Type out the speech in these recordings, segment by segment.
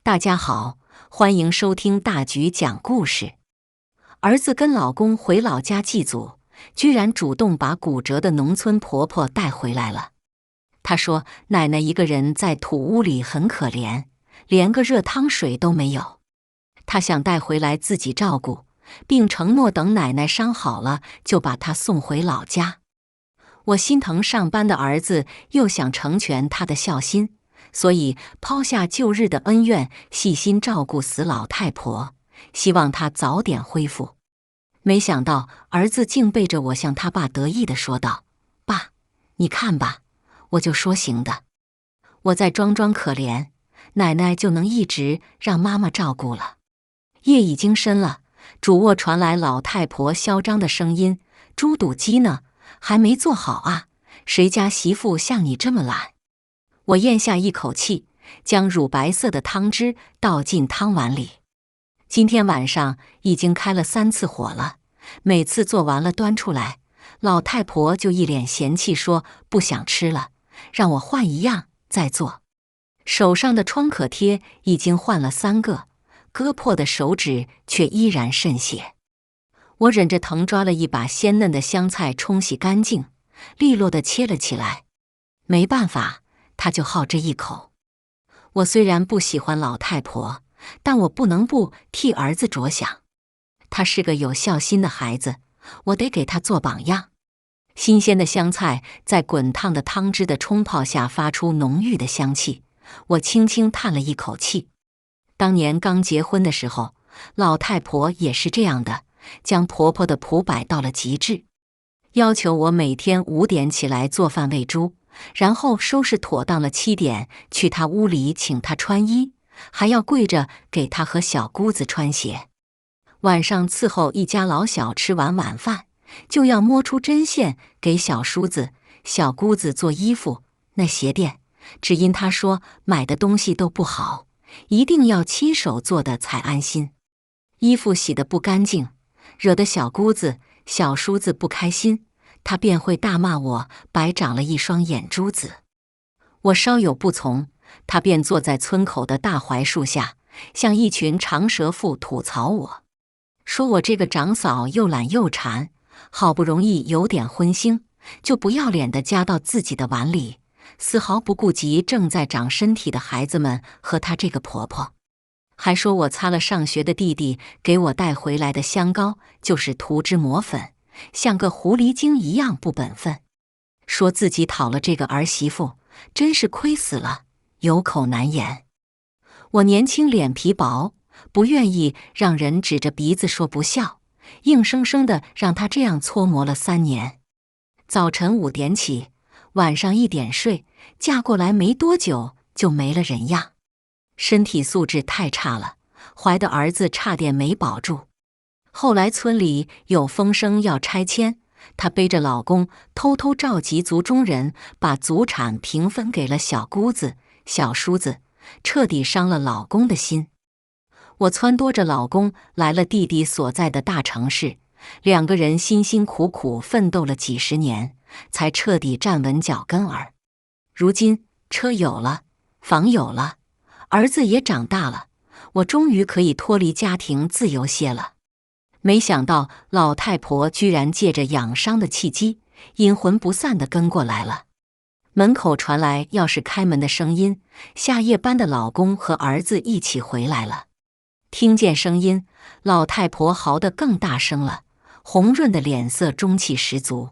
大家好，欢迎收听大菊讲故事。儿子跟老公回老家祭祖，居然主动把骨折的农村婆婆带回来了。她说奶奶一个人在土屋里很可怜，连个热汤水都没有。她想带回来自己照顾，并承诺等奶奶伤好了就把她送回老家。我心疼上班的儿子，又想成全他的孝心，所以抛下旧日的恩怨，细心照顾死老太婆，希望她早点恢复。没想到儿子竟背着我向他爸得意地说道：“爸，你看吧，我就说行的。我再装装可怜，奶奶就能一直让妈妈照顾了。”夜已经深了，主卧传来老太婆嚣张的声音：“猪肚鸡呢？还没做好啊？谁家媳妇像你这么懒？”我咽下一口气，将乳白色的汤汁倒进汤碗里。今天晚上已经开了3次火了，每次做完了端出来，老太婆就一脸嫌弃说不想吃了，让我换一样再做。手上的创可贴已经换了3个，割破的手指却依然渗血。我忍着疼抓了一把鲜嫩的香菜，冲洗干净，利落地切了起来。没办法，他就好这一口。我虽然不喜欢老太婆，但我不能不替儿子着想。他是个有孝心的孩子，我得给他做榜样。新鲜的香菜在滚烫的汤汁的冲泡下发出浓郁的香气，我轻轻叹了一口气。当年刚结婚的时候，老太婆也是这样的，将婆婆的谱摆到了极致，要求我每天5点起来做饭喂猪，然后收拾妥当了7点去她屋里请她穿衣，还要跪着给她和小姑子穿鞋。晚上伺候一家老小吃完晚饭，就要摸出针线给小叔子、小姑子做衣服。那鞋店只因她说买的东西都不好，一定要亲手做的才安心。衣服洗得不干净，惹得小姑子、小叔子不开心，他便会大骂我白长了一双眼珠子。我稍有不从，他便坐在村口的大槐树下，像一群长舌妇吐槽我，说我这个长嫂又懒又馋，好不容易有点荤腥，就不要脸地夹到自己的碗里，丝毫不顾及正在长身体的孩子们和她这个婆婆。还说我擦了上学的弟弟给我带回来的香膏就是涂脂抹粉，像个狐狸精一样不本分。说自己讨了这个儿媳妇，真是亏死了，有口难言。我年轻脸皮薄，不愿意让人指着鼻子说不孝，硬生生地让他这样搓磨了3年。早晨5点起，晚上1点睡，嫁过来没多久就没了人样。身体素质太差了，怀的儿子差点没保住。后来村里有风声要拆迁，她背着老公偷偷召集族中人，把祖产平分给了小姑子、小叔子，彻底伤了老公的心。我撺掇着老公来了弟弟所在的大城市，2个人辛辛苦苦奋斗了几10年，才彻底站稳脚跟儿。如今车有了，房有了，儿子也长大了，我终于可以脱离家庭自由些了。没想到老太婆居然借着养伤的契机，阴魂不散地跟过来了。门口传来钥匙开门的声音，下夜班的老公和儿子一起回来了。听见声音，老太婆嚎得更大声了，红润的脸色中气十足。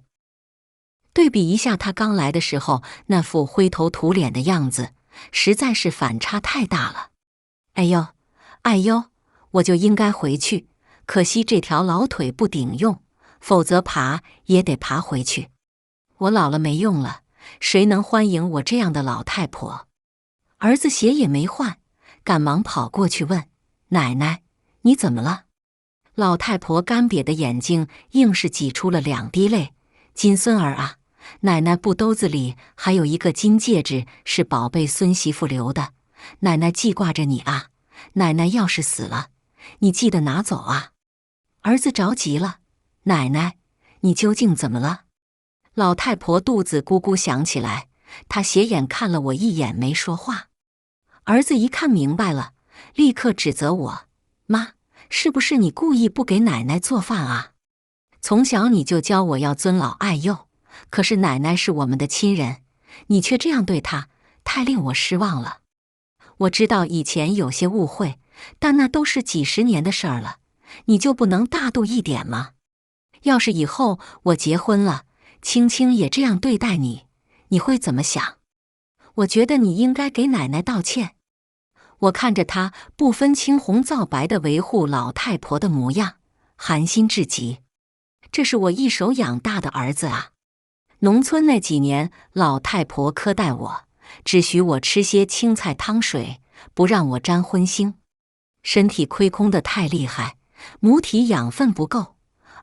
对比一下她刚来的时候那副灰头土脸的样子，实在是反差太大了。哎呦，哎呦，我就应该回去，可惜这条老腿不顶用，否则爬也得爬回去。我老了没用了，谁能欢迎我这样的老太婆？儿子鞋也没换，赶忙跑过去问：“奶奶，你怎么了？”老太婆干瘪的眼睛硬是挤出了2滴泪：“金孙儿啊，奶奶布兜子里还有一个金戒指，是宝贝孙媳妇留的，奶奶记挂着你啊，奶奶要是死了，你记得拿走啊。”儿子着急了：“奶奶，你究竟怎么了？”老太婆肚子咕咕响起来，她斜眼看了我一眼，没说话。儿子一看明白了，立刻指责我：妈，是不是你故意不给奶奶做饭啊？从小你就教我要尊老爱幼，可是奶奶是我们的亲人，你却这样对她，太令我失望了。我知道以前有些误会，但那都是几十年的事儿了，你就不能大度一点吗？要是以后我结婚了，青青也这样对待你，你会怎么想？我觉得你应该给奶奶道歉。我看着她不分青红皂白地维护老太婆的模样，寒心至极。这是我一手养大的儿子啊！农村那几年，老太婆苛待我，只许我吃些青菜汤水，不让我沾荤腥。身体亏空得太厉害，母体养分不够，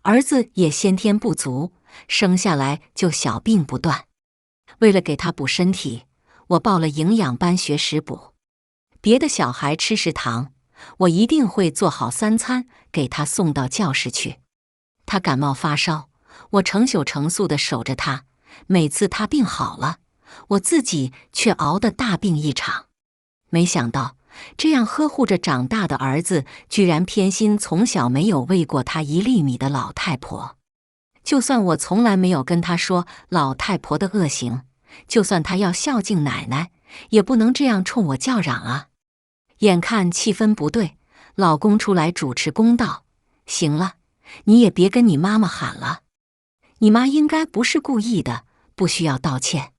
儿子也先天不足，生下来就小病不断。为了给他补身体，我报了营养班学食补。别的小孩吃食堂，我一定会做好3餐给他送到教室去。他感冒发烧，我成宿成宿地守着他，每次他病好了，我自己却熬得大病一场。没想到这样呵护着长大的儿子，居然偏心从小没有喂过他1粒米的老太婆。就算我从来没有跟他说老太婆的恶行，就算他要孝敬奶奶，也不能这样冲我叫嚷啊！眼看气氛不对，老公出来主持公道：行了，你也别跟你妈妈喊了，你妈应该不是故意的，不需要道歉。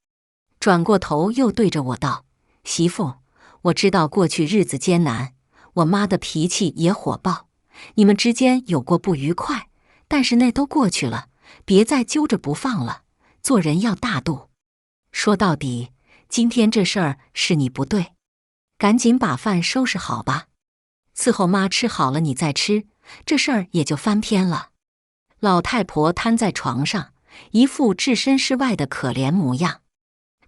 转过头又对着我道：媳妇，我知道过去日子艰难，我妈的脾气也火爆，你们之间有过不愉快，但是那都过去了，别再揪着不放了，做人要大度。说到底，今天这事儿是你不对，赶紧把饭收拾好吧，伺候妈吃好了你再吃，这事儿也就翻篇了。老太婆瘫在床上，一副置身事外的可怜模样。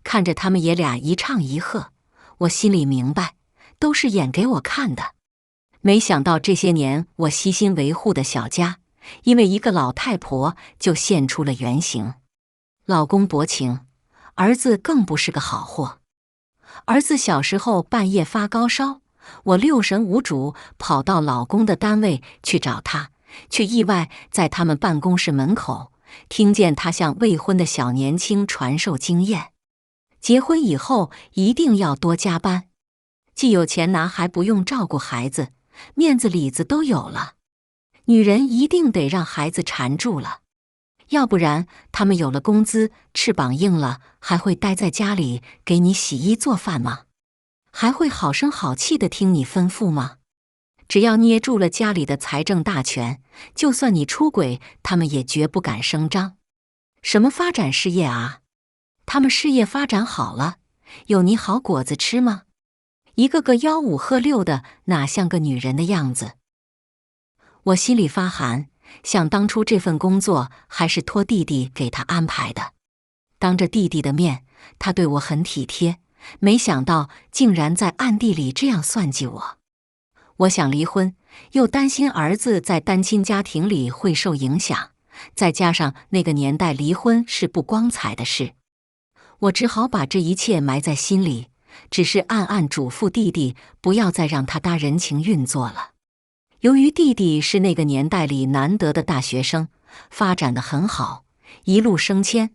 看着他们爷俩一唱一和，我心里明白，都是演给我看的。没想到这些年我悉心维护的小家，因为一个老太婆就现出了原形。老公薄情，儿子更不是个好货。儿子小时候半夜发高烧，我六神无主，跑到老公的单位去找他，却意外在他们办公室门口听见他向未婚的小年轻传授经验：结婚以后一定要多加班，既有钱拿还不用照顾孩子，面子里子都有了。女人一定得让孩子缠住了，要不然他们有了工资，翅膀硬了，还会待在家里给你洗衣做饭吗？还会好声好气地听你吩咐吗？只要捏住了家里的财政大权，就算你出轨，他们也绝不敢声张。什么发展事业啊？他们事业发展好了，有你好果子吃吗？一个个吆五喝六的，哪像个女人的样子？我心里发寒，想当初这份工作还是托弟弟给他安排的。当着弟弟的面，他对我很体贴，没想到竟然在暗地里这样算计我。我想离婚，又担心儿子在单亲家庭里会受影响，再加上那个年代离婚是不光彩的事，我只好把这一切埋在心里，只是暗暗嘱咐弟弟不要再让他搭人情运作了。由于弟弟是那个年代里难得的大学生，发展得很好，一路升迁，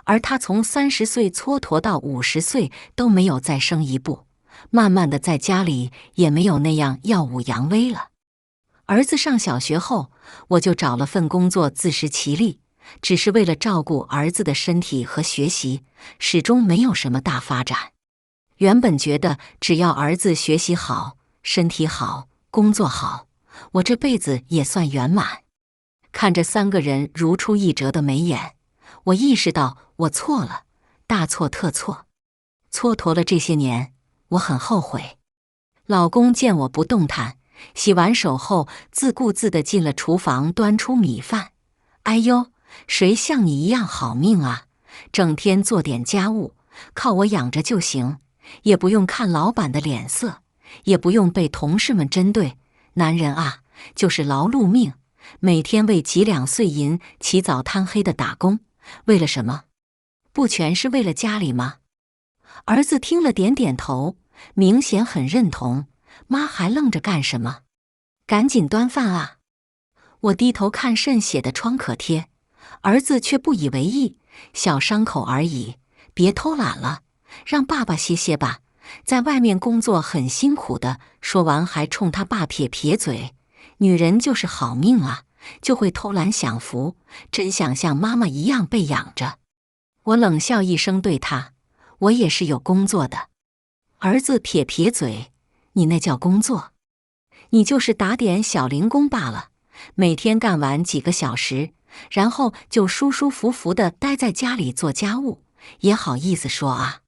而他从30岁蹉跎到50岁都没有再升一步，慢慢的在家里也没有那样耀武扬威了。儿子上小学后，我就找了份工作自食其力，只是为了照顾儿子的身体和学习，始终没有什么大发展。原本觉得只要儿子学习好，身体好，工作好，我这辈子也算圆满。看着3个人如出一辙的眉眼，我意识到我错了，大错特错。蹉跎了这些年，我很后悔。老公见我不动弹，洗完手后自顾自地进了厨房端出米饭。哎呦，谁像你一样好命啊，整天做点家务，靠我养着就行，也不用看老板的脸色，也不用被同事们针对。男人啊，就是劳碌命，每天为几两碎银起早贪黑的打工，为了什么？不全是为了家里吗？儿子听了点点头，明显很认同，妈还愣着干什么？赶紧端饭啊！我低头看渗血的创可贴，儿子却不以为意，小伤口而已，别偷懒了，让爸爸歇歇吧，在外面工作很辛苦的。说完还冲他爸撇撇嘴，女人就是好命啊，就会偷懒享福，真想像妈妈一样被养着。我冷笑一声对他，我也是有工作的。儿子撇撇嘴，你那叫工作？你就是打点小零工罢了，每天干完几个小时，然后就舒舒服服地待在家里做家务，也好意思说啊？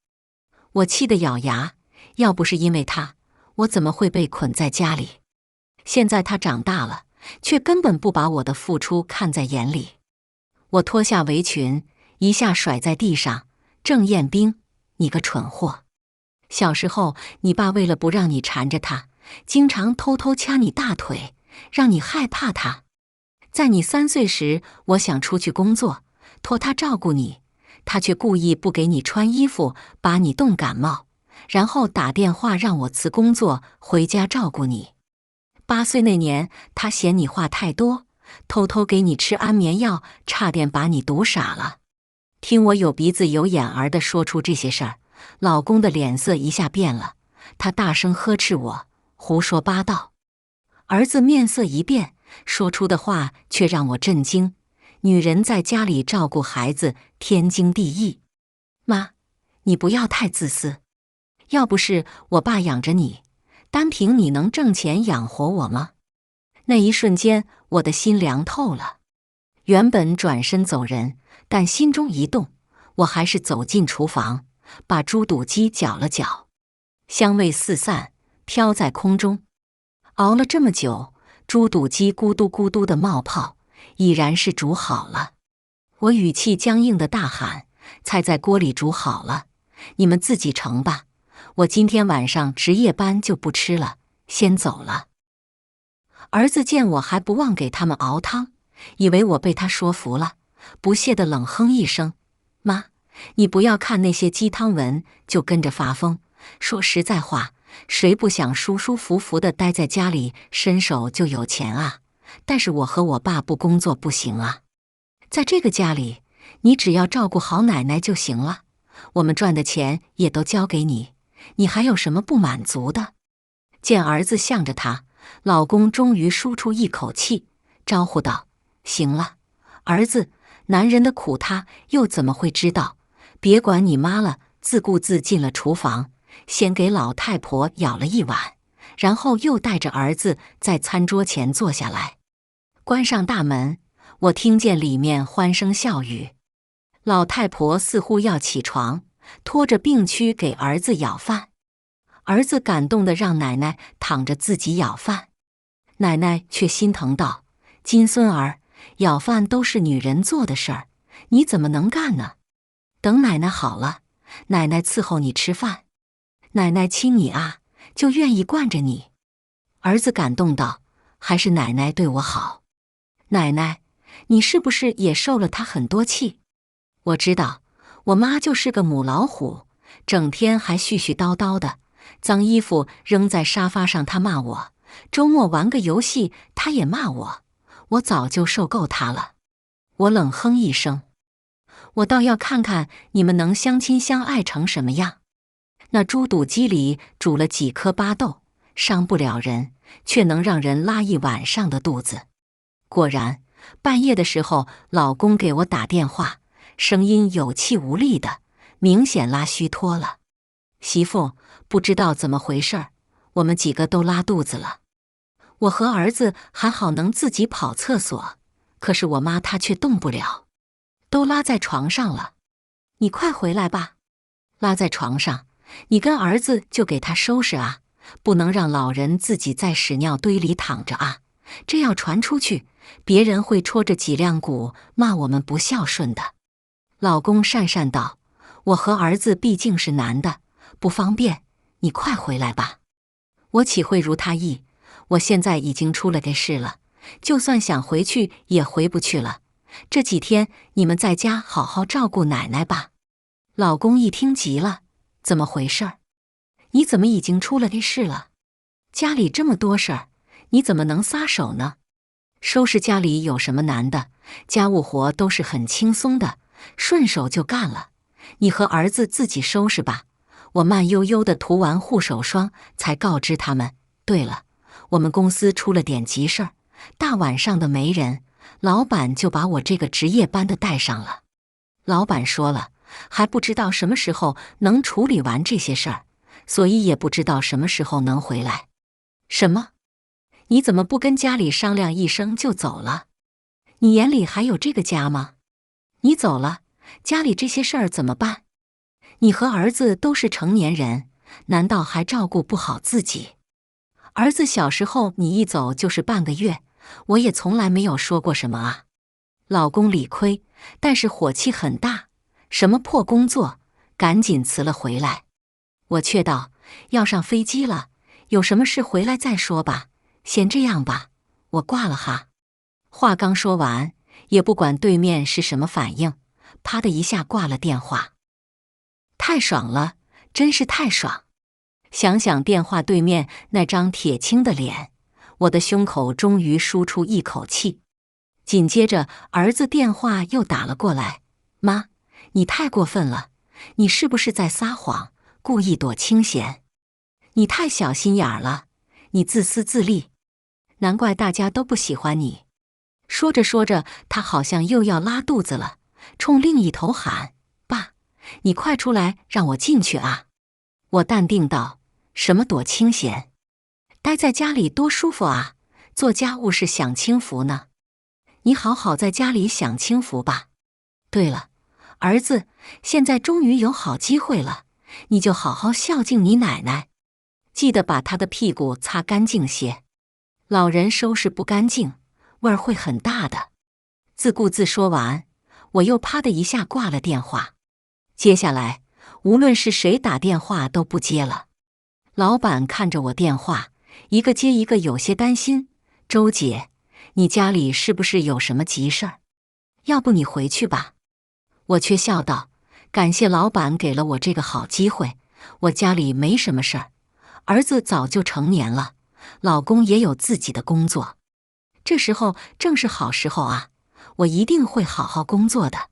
我气得咬牙，要不是因为他，我怎么会被捆在家里？现在他长大了，却根本不把我的付出看在眼里。我脱下围裙，一下甩在地上，郑彦兵，你个蠢货！小时候，你爸为了不让你缠着他，经常偷偷掐你大腿，让你害怕他。在你3岁时，我想出去工作，托他照顾你，他却故意不给你穿衣服，把你冻感冒，然后打电话让我辞工作回家照顾你。8岁那年，他嫌你话太多，偷偷给你吃安眠药，差点把你毒傻了。听我有鼻子有眼儿地说出这些事儿，老公的脸色一下变了，他大声呵斥我胡说八道。儿子面色一变，说出的话却让我震惊，女人在家里照顾孩子天经地义。妈，你不要太自私，要不是我爸养着你，单凭你能挣钱养活我吗？那一瞬间，我的心凉透了。原本转身走人，但心中一动，我还是走进厨房，把猪肚鸡搅了搅，香味四散，飘在空中。熬了这么久，猪肚鸡咕嘟咕嘟的冒泡，已然是煮好了。我语气僵硬的大喊：菜在锅里煮好了，你们自己盛吧，我今天晚上值夜班就不吃了，先走了。儿子见我还不忘给他们熬汤，以为我被他说服了，不屑地冷哼一声：妈，你不要看那些鸡汤文就跟着发疯，说实在话，谁不想舒舒服服地待在家里，伸手就有钱啊？但是我和我爸不工作不行啊。在这个家里，你只要照顾好奶奶就行了，我们赚的钱也都交给你，你还有什么不满足的？见儿子向着他，老公终于舒出一口气，招呼道：行了，儿子，男人的苦他又怎么会知道？别管你妈了，自顾自进了厨房，先给老太婆舀了一碗，然后又带着儿子在餐桌前坐下来。关上大门，我听见里面欢声笑语。老太婆似乎要起床，拖着病躯给儿子舀饭。儿子感动地让奶奶躺着自己舀饭，奶奶却心疼道：金孙儿，舀饭都是女人做的事儿，你怎么能干呢？等奶奶好了，奶奶伺候你吃饭，奶奶亲你啊，就愿意惯着你。儿子感动道：还是奶奶对我好。奶奶，你是不是也受了她很多气？我知道，我妈就是个母老虎，整天还絮絮叨叨的，脏衣服扔在沙发上她骂我，周末玩个游戏她也骂我，我早就受够她了。我冷哼一声，我倒要看看你们能相亲相爱成什么样。那猪肚鸡里煮了几颗巴豆，伤不了人，却能让人拉一晚上的肚子。果然，半夜的时候，老公给我打电话，声音有气无力的，明显拉虚脱了。媳妇，不知道怎么回事儿，我们几个都拉肚子了。我和儿子还好能自己跑厕所，可是我妈她却动不了，都拉在床上了。你快回来吧。拉在床上，你跟儿子就给他收拾啊，不能让老人自己在屎尿堆里躺着啊，这要传出去，别人会戳着脊梁骨骂我们不孝顺的。老公讪讪道：我和儿子毕竟是男的，不方便，你快回来吧。我岂会如他意？我现在已经出了个事了，就算想回去也回不去了。这几天你们在家好好照顾奶奶吧。老公一听急了：怎么回事儿？你怎么已经出了个事了？家里这么多事儿，你怎么能撒手呢？收拾家里有什么难的？家务活都是很轻松的，顺手就干了。你和儿子自己收拾吧。我慢悠悠地涂完护手霜，才告知他们。对了，我们公司出了点急事儿，大晚上的没人，老板就把我这个值夜班的带上了。老板说了，还不知道什么时候能处理完这些事儿，所以也不知道什么时候能回来。什么？你怎么不跟家里商量一声就走了？你眼里还有这个家吗？你走了，家里这些事儿怎么办？你和儿子都是成年人，难道还照顾不好自己？儿子小时候你一走就是半个月，我也从来没有说过什么啊。老公理亏，但是火气很大，什么破工作，赶紧辞了回来。我却道，要上飞机了，有什么事回来再说吧，先这样吧，我挂了哈。话刚说完，也不管对面是什么反应，啪的一下挂了电话。太爽了，真是太爽！想想电话对面那张铁青的脸，我的胸口终于舒出一口气。紧接着，儿子电话又打了过来：“妈，你太过分了，你是不是在撒谎，故意躲清闲？你太小心眼儿了，你自私自利，难怪大家都不喜欢你。”说着说着，他好像又要拉肚子了，冲另一头喊：“爸，你快出来，让我进去啊！”我淡定道：“什么躲清闲？待在家里多舒服啊，做家务是享清福呢。你好好在家里享清福吧。对了，儿子，现在终于有好机会了，你就好好孝敬你奶奶，记得把她的屁股擦干净些，老人收拾不干净，味儿会很大的。”自顾自说完，我又啪的一下挂了电话。接下来，无论是谁打电话都不接了。老板看着我电话，一个接一个，有些担心：“周姐，你家里是不是有什么急事儿？要不你回去吧。”我却笑道：“感谢老板给了我这个好机会，我家里没什么事儿，儿子早就成年了，老公也有自己的工作，这时候正是好时候啊，我一定会好好工作的。”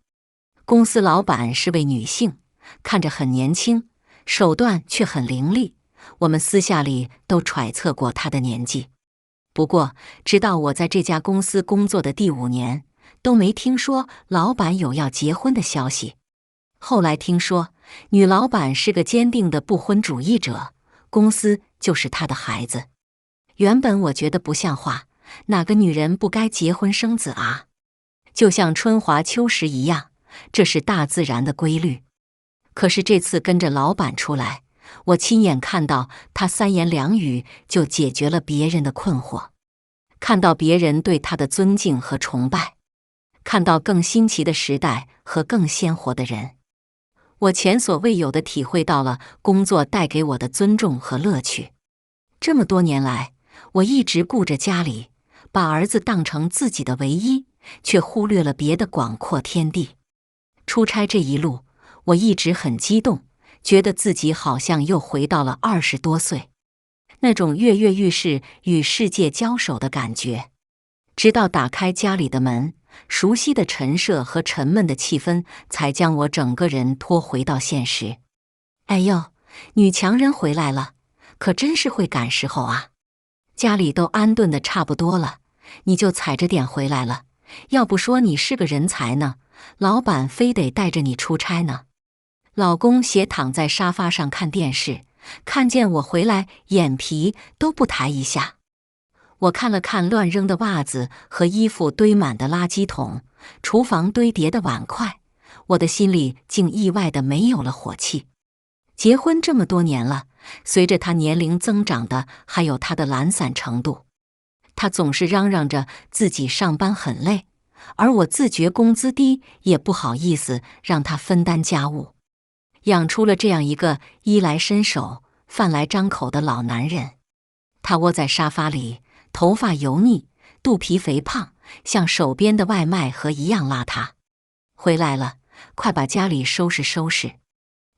公司老板是位女性，看着很年轻，手段却很伶俐，我们私下里都揣测过她的年纪。不过，直到我在这家公司工作的第5年，都没听说老板有要结婚的消息。后来听说，女老板是个坚定的不婚主义者，公司就是她的孩子。原本我觉得不像话，哪个女人不该结婚生子啊？就像春华秋实一样，这是大自然的规律。可是这次跟着老板出来，我亲眼看到他3言2语就解决了别人的困惑，看到别人对他的尊敬和崇拜，看到更新奇的时代和更鲜活的人。我前所未有地体会到了工作带给我的尊重和乐趣。这么多年来，我一直顾着家里，把儿子当成自己的唯一，却忽略了别的广阔天地。出差这一路，我一直很激动，觉得自己好像又回到了20多岁，那种跃跃欲试与世界交手的感觉。直到打开家里的门，熟悉的陈设和沉闷的气氛才将我整个人拖回到现实。哎呦，女强人回来了，可真是会赶时候啊！家里都安顿得差不多了，你就踩着点回来了，要不说你是个人才呢，老板非得带着你出差呢。老公斜躺在沙发上看电视，看见我回来，眼皮都不抬一下。我看了看乱扔的袜子和衣服堆满的垃圾桶，厨房堆叠的碗筷，我的心里竟意外的没有了火气。结婚这么多年了，随着他年龄增长的还有他的懒散程度。他总是嚷嚷着自己上班很累，而我自觉工资低，也不好意思让他分担家务，养出了这样一个衣来伸手、饭来张口的老男人。他窝在沙发里，头发油腻，肚皮肥胖，像手边的外卖盒一样邋遢。回来了，快把家里收拾收拾，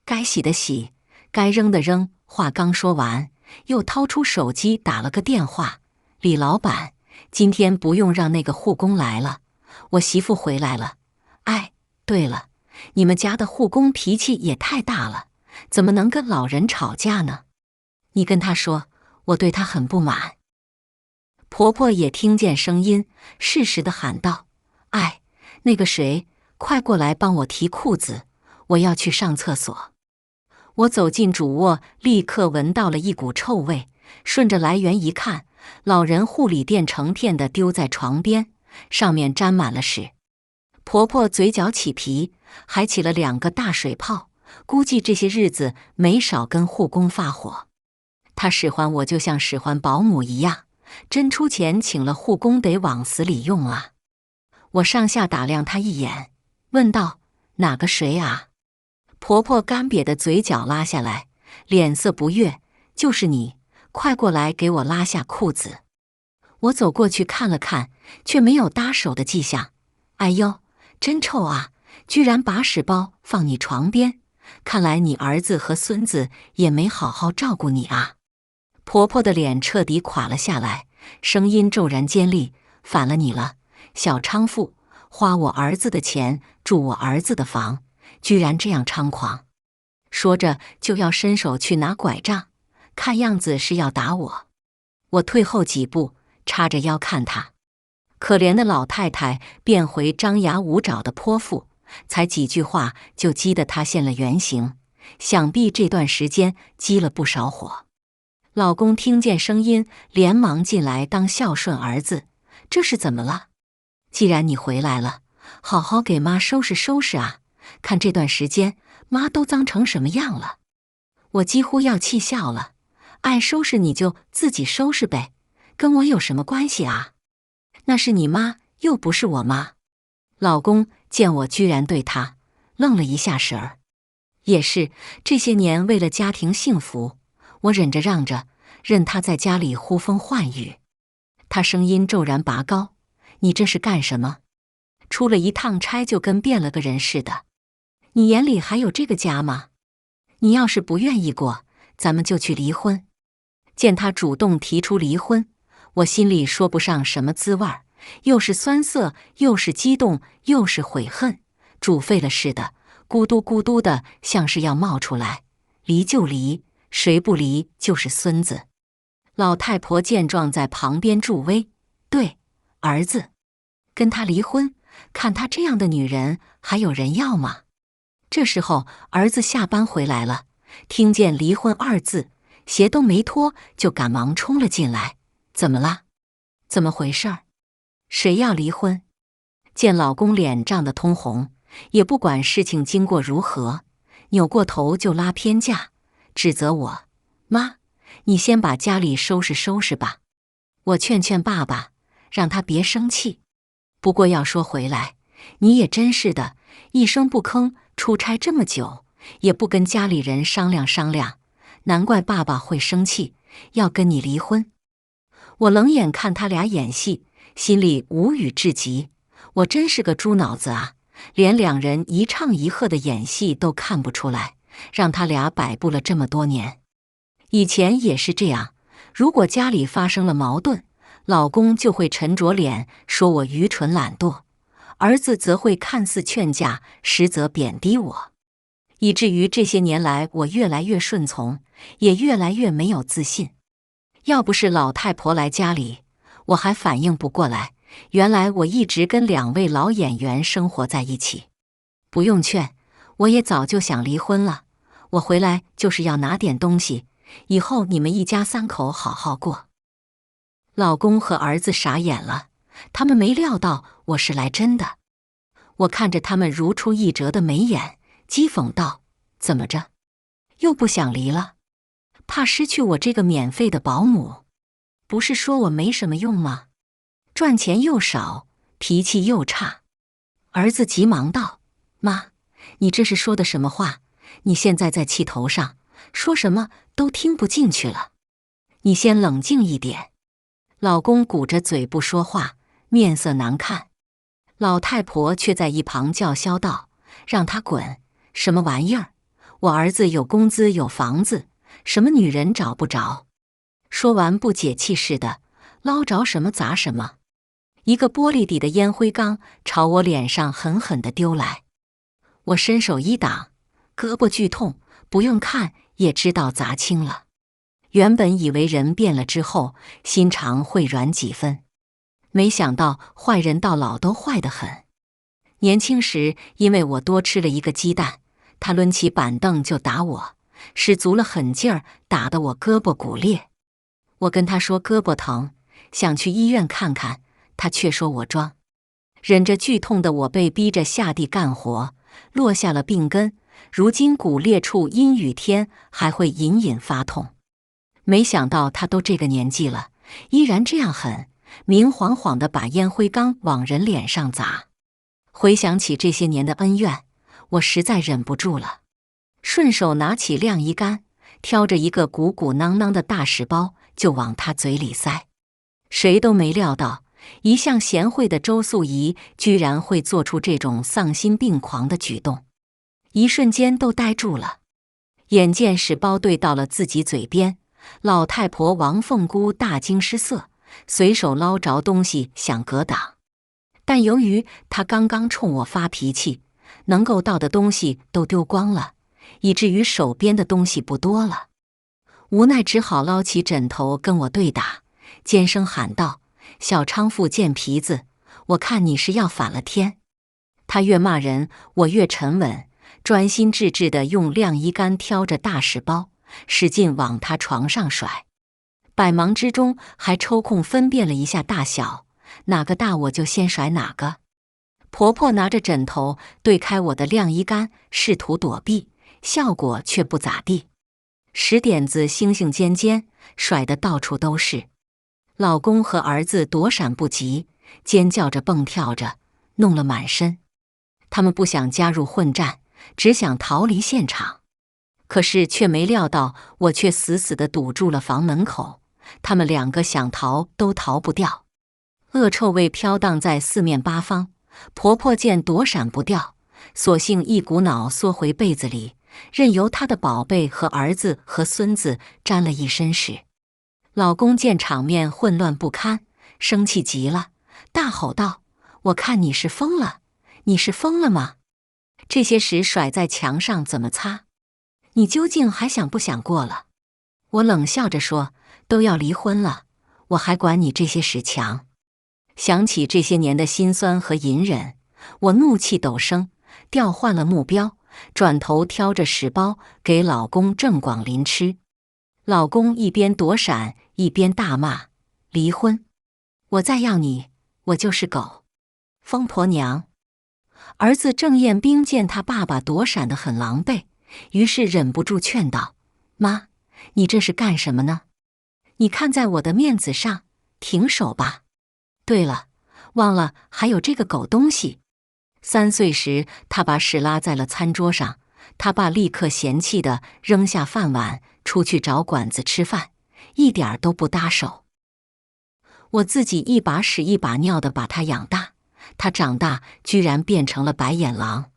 该洗的洗，该扔的扔。话刚说完，又掏出手机打了个电话：“李老板，今天不用让那个护工来了，我媳妇回来了。哎，对了，你们家的护工脾气也太大了，怎么能跟老人吵架呢？你跟他说，我对他很不满。”婆婆也听见声音，适时地喊道：“哎，那个谁，快过来帮我提裤子，我要去上厕所。”我走进主卧，立刻闻到了一股臭味，顺着来源一看，老人护理垫成片的丢在床边，上面沾满了屎。婆婆嘴角起皮，还起了2个大水泡，估计这些日子没少跟护工发火。她使唤我就像使唤保姆一样，真出钱请了护工得往死里用啊！我上下打量她一眼，问道：“哪个谁啊？”婆婆干瘪的嘴角拉下来，脸色不悦：“就是你，快过来给我拉下裤子。”我走过去看了看，却没有搭手的迹象。哎呦，真臭啊！居然把屎包放你床边，看来你儿子和孙子也没好好照顾你啊！婆婆的脸彻底垮了下来，声音骤然尖利：“反了你了，小娼妇，花我儿子的钱，住我儿子的房，居然这样猖狂！”说着就要伸手去拿拐杖，看样子是要打我。我退后几步，叉着腰看她。可怜的老太太变回张牙舞爪的泼妇，才几句话就激得她现了原形，想必这段时间积了不少火。老公听见声音，连忙进来当孝顺儿子：“这是怎么了？既然你回来了，好好给妈收拾收拾啊！看这段时间妈都脏成什么样了！”我几乎要气笑了：“爱收拾你就自己收拾呗，跟我有什么关系啊？那是你妈，又不是我妈。”老公见我居然对他，愣了一下神儿。也是，这些年为了家庭幸福，我忍着让着，任他在家里呼风唤雨。他声音骤然拔高：“你这是干什么？出了一趟差就跟变了个人似的，你眼里还有这个家吗？你要是不愿意过，咱们就去离婚。”见他主动提出离婚，我心里说不上什么滋味儿，又是酸涩，又是激动，又是悔恨，煮沸了似的，咕嘟咕嘟的，像是要冒出来。离就离，谁不离就是孙子。老太婆见状在旁边助威：“对，儿子，跟他离婚，看他这样的女人还有人要吗？”这时候儿子下班回来了，听见离婚2字，鞋都没脱就赶忙冲了进来：“怎么了？怎么回事儿？谁要离婚？”见老公脸涨得通红，也不管事情经过如何，扭过头就拉偏架，指责我：“妈，你先把家里收拾收拾吧，我劝劝爸爸，让他别生气。不过要说回来，你也真是的，一声不吭，出差这么久，也不跟家里人商量商量，难怪爸爸会生气，要跟你离婚。”我冷眼看他俩演戏，心里无语至极。我真是个猪脑子啊，连2人一唱一和的演戏都看不出来，让他俩摆布了这么多年。以前也是这样，如果家里发生了矛盾，老公就会沉着脸说我愚蠢懒惰，儿子则会看似劝架，实则贬低我，以至于这些年来我越来越顺从，也越来越没有自信。要不是老太婆来家里，我还反应不过来，原来我一直跟2位老演员生活在一起。不用劝，我也早就想离婚了。我回来就是要拿点东西，以后你们一家3口好好过。老公和儿子傻眼了，他们没料到我是来真的。我看着他们如出一辙的眉眼，讥讽道：“怎么着，又不想离了？怕失去我这个免费的保姆？不是说我没什么用吗？赚钱又少，脾气又差。”儿子急忙道：“妈，你这是说的什么话？你现在在气头上，说什么都听不进去了。你先冷静一点。”老公鼓着嘴不说话，面色难看。老太婆却在一旁叫嚣道：“让他滚！什么玩意儿？我儿子有工资有房子，什么女人找不着？说完不解气似的，捞着什么砸什么。一个玻璃底的烟灰缸朝我脸上狠狠地丢来，我伸手一挡，胳膊剧痛，不用看也知道砸青了。原本以为人变了之后，心肠会软几分，没想到坏人到老都坏得很。年轻时因为我多吃了一个鸡蛋，他抡起板凳就打我，使足了狠劲儿，打得我胳膊骨裂。我跟他说胳膊疼，想去医院看看，他却说我装。忍着剧痛的我被逼着下地干活，落下了病根，如今骨裂处阴雨天还会隐隐发痛。没想到他都这个年纪了，依然这样狠，明晃晃地把烟灰缸往人脸上砸。回想起这些年的恩怨，我实在忍不住了，顺手拿起晾衣杆，挑着一个鼓鼓囊囊的大屎包就往他嘴里塞。谁都没料到，一向贤惠的周素仪居然会做出这种丧心病狂的举动，一瞬间都呆住了。眼见屎包对到了自己嘴边，老太婆王凤姑大惊失色，随手捞着东西想格挡，但由于她刚刚冲我发脾气，能够到的东西都丢光了，以至于手边的东西不多了。无奈只好捞起枕头跟我对打，尖声喊道：“小娼妇贱皮子，我看你是要反了天！”他越骂人，我越沉稳，专心致志地用晾衣杆挑着大屎包，使劲往他床上甩。百忙之中还抽空分辨了一下大小，哪个大我就先甩哪个。婆婆拿着枕头对开我的晾衣杆，试图躲避，效果却不咋地。石点子星星尖尖，甩得到处都是。老公和儿子躲闪不及，尖叫着蹦跳着，弄了满身。他们不想加入混战，只想逃离现场。可是却没料到，我却死死地堵住了房门口，他们两个想逃都逃不掉。恶臭味飘荡在四面八方，婆婆见躲闪不掉，索性一股脑缩回被子里，任由她的宝贝和儿子和孙子沾了一身屎。老公见场面混乱不堪，生气极了，大吼道：“我看你是疯了！你是疯了吗？这些屎甩在墙上怎么擦？你究竟还想不想过了？”我冷笑着说：“都要离婚了，我还管你这些屎强？”想起这些年的辛酸和隐忍，我怒气陡升，调换了目标，转头挑着屎包给老公郑广林吃。老公一边躲闪一边大骂：“离婚！我再要你，我就是狗！疯婆娘！”儿子郑彦兵见他爸爸躲闪得很狼狈，于是忍不住劝道：“妈，你这是干什么呢？你看在我的面子上，停手吧。对了，忘了还有这个狗东西。”3岁时，他把屎拉在了餐桌上，他爸立刻嫌弃地扔下饭碗，出去找馆子吃饭，一点儿都不搭手。我自己一把屎一把尿地把他养大，他长大居然变成了白眼狼。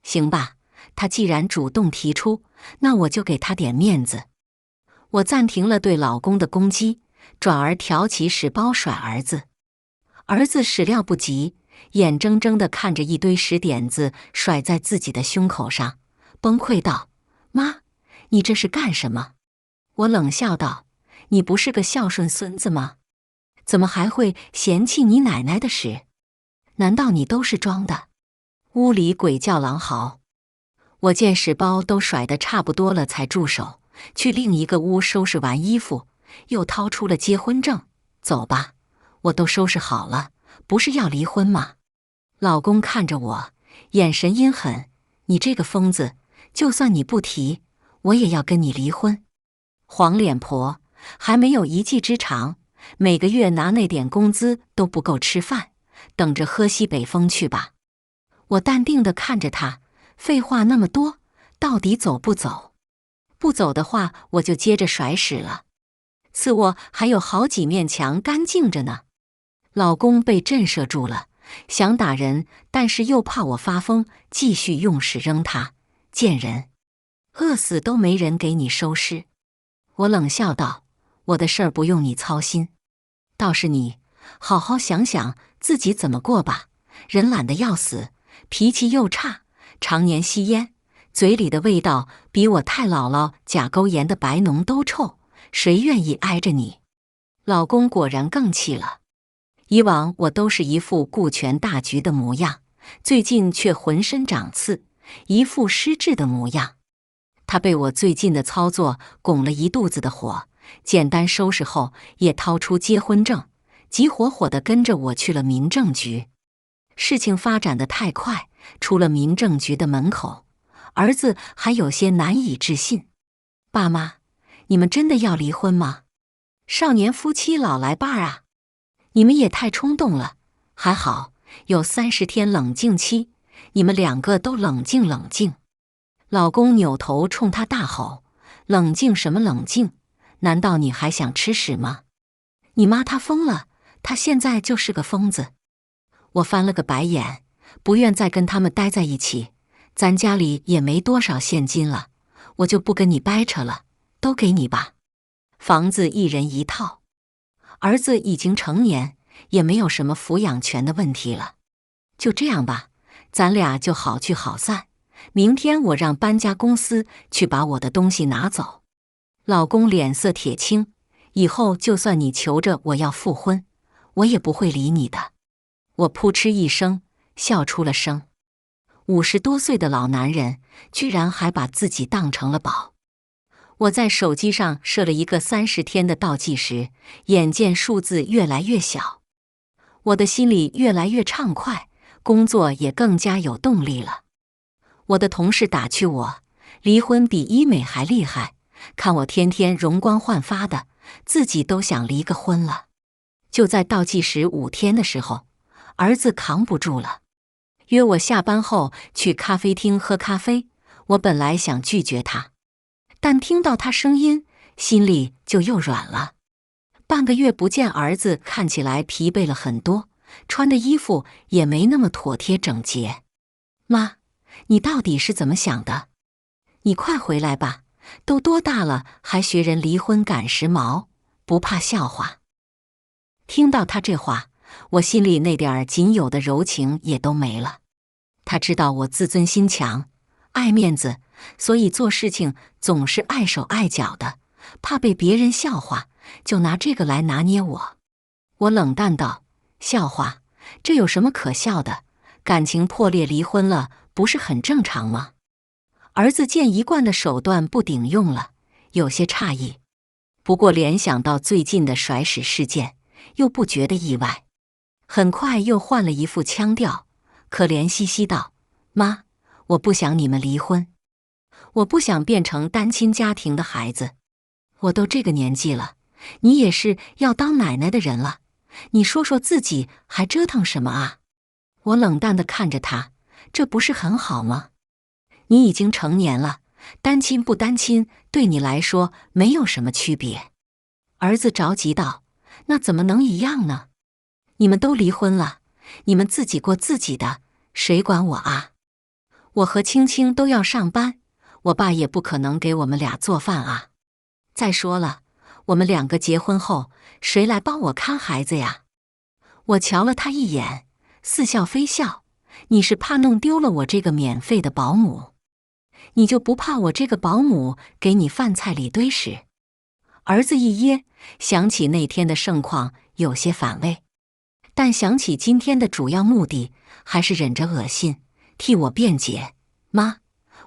行吧，他既然主动提出，那我就给他点面子。我暂停了对老公的攻击，转而挑起屎包甩儿子。儿子始料不及，眼睁睁地看着一堆屎点子甩在自己的胸口上，崩溃道：“妈，你这是干什么？”我冷笑道：“你不是个孝顺孙子吗？怎么还会嫌弃你奶奶的屎？难道你都是装的？”屋里鬼叫狼嚎。我见屎包都甩得差不多了才住手，去另一个屋收拾完衣服，又掏出了结婚证：“走吧，我都收拾好了，不是要离婚吗？”老公看着我，眼神阴狠：“你这个疯子，就算你不提，我也要跟你离婚。黄脸婆，还没有一技之长，每个月拿那点工资都不够吃饭，等着喝西北风去吧。”我淡定地看着他，废话那么多，到底走不走？不走的话，我就接着甩屎了。次卧还有好几面墙干净着呢。老公被震慑住了，想打人，但是又怕我发疯，继续用屎扔他。贱人，饿死都没人给你收尸。我冷笑道：“我的事儿不用你操心。倒是你，好好想想自己怎么过吧。人懒得要死，脾气又差，常年吸烟，嘴里的味道比我太姥姥甲沟炎的白脓都臭，谁愿意挨着你？老公果然更气了。以往我都是一副顾全大局的模样，最近却浑身长刺，一副失智的模样。他被我最近的操作拱了一肚子的火，简单收拾后也掏出结婚证，急火火地跟着我去了民政局。事情发展得太快，出了民政局的门口，儿子还有些难以置信：“爸妈，你们真的要离婚吗？少年夫妻老来伴儿啊！你们也太冲动了。还好有30天冷静期，你们2个都冷静冷静。”老公扭头冲他大吼：“冷静什么冷静？难道你还想吃屎吗？你妈她疯了，她现在就是个疯子。”我翻了个白眼，不愿再跟他们待在一起。咱家里也没多少现金了，我就不跟你掰扯了，都给你吧。房子1人1套，儿子已经成年，也没有什么抚养权的问题了。就这样吧，咱俩就好聚好散。明天我让搬家公司去把我的东西拿走。老公脸色铁青，以后就算你求着我要复婚，我也不会理你的。我扑哧一声笑出了声。50多岁的老男人居然还把自己当成了宝。我在手机上设了一个30天的倒计时，眼见数字越来越小，我的心里越来越畅快，工作也更加有动力了。我的同事打趣我，离婚比医美还厉害，看我天天容光焕发的，自己都想离个婚了。就在倒计时5天的时候，儿子扛不住了，约我下班后去咖啡厅喝咖啡。我本来想拒绝他，但听到他声音，心里就又软了。半个月不见，儿子看起来疲惫了很多，穿的衣服也没那么妥帖整洁。妈，你到底是怎么想的？你快回来吧，都多大了还学人离婚赶时髦，不怕笑话。听到他这话，我心里那点仅有的柔情也都没了。他知道我自尊心强，爱面子，所以做事情总是碍手碍脚的，怕被别人笑话，就拿这个来拿捏我。我冷淡道：“笑话？这有什么可笑的？感情破裂离婚了，不是很正常吗？”儿子见一贯的手段不顶用了，有些诧异，不过联想到最近的甩屎事件，又不觉得意外。很快又换了一副腔调，可怜兮兮道：“妈，我不想你们离婚，我不想变成单亲家庭的孩子。我都这个年纪了，你也是要当奶奶的人了，你说说自己还折腾什么啊？”我冷淡地看着他，这不是很好吗？你已经成年了，单亲不单亲对你来说没有什么区别。儿子着急道：“那怎么能一样呢？你们都离婚了，你们自己过自己的，谁管我啊？我和青青都要上班，我爸也不可能给我们俩做饭啊。再说了，我们2个结婚后，谁来帮我看孩子呀？”我瞧了他一眼，似笑非笑：“你是怕弄丢了我这个免费的保姆，你就不怕我这个保姆给你饭菜里堆屎？”儿子一噎，想起那天的盛况，有些反胃，但想起今天的主要目的，还是忍着恶心替我辩解：“妈，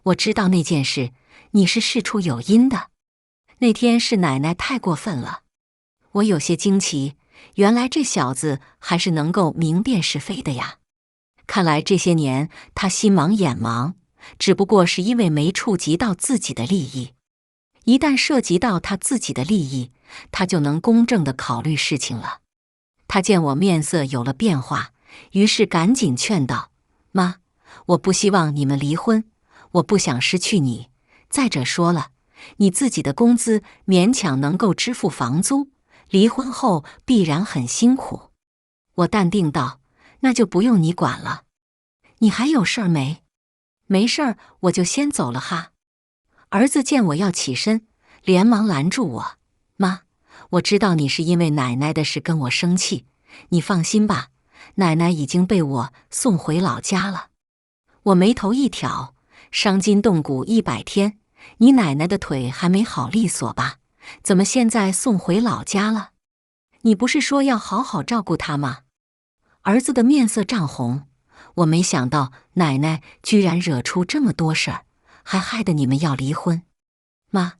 我知道那件事，你是事出有因的。那天是奶奶太过分了。”我有些惊奇，原来这小子还是能够明辨是非的呀。看来这些年他心忙眼忙，只不过是因为没触及到自己的利益。一旦涉及到他自己的利益，他就能公正地考虑事情了。他见我面色有了变化，于是赶紧劝道：“妈，我不希望你们离婚，我不想失去你。再者说了，你自己的工资勉强能够支付房租，离婚后必然很辛苦。”我淡定道：“那就不用你管了。你还有事儿没？”“没事儿，我就先走了哈。”儿子见我要起身，连忙拦住我：“妈，我知道你是因为奶奶的事跟我生气，你放心吧，奶奶已经被我送回老家了。我眉头一挑，伤筋动骨100天，你奶奶的腿还没好利索吧？怎么现在送回老家了？你不是说要好好照顾她吗？儿子的面色涨红，我没想到奶奶居然惹出这么多事儿，还害得你们要离婚。妈，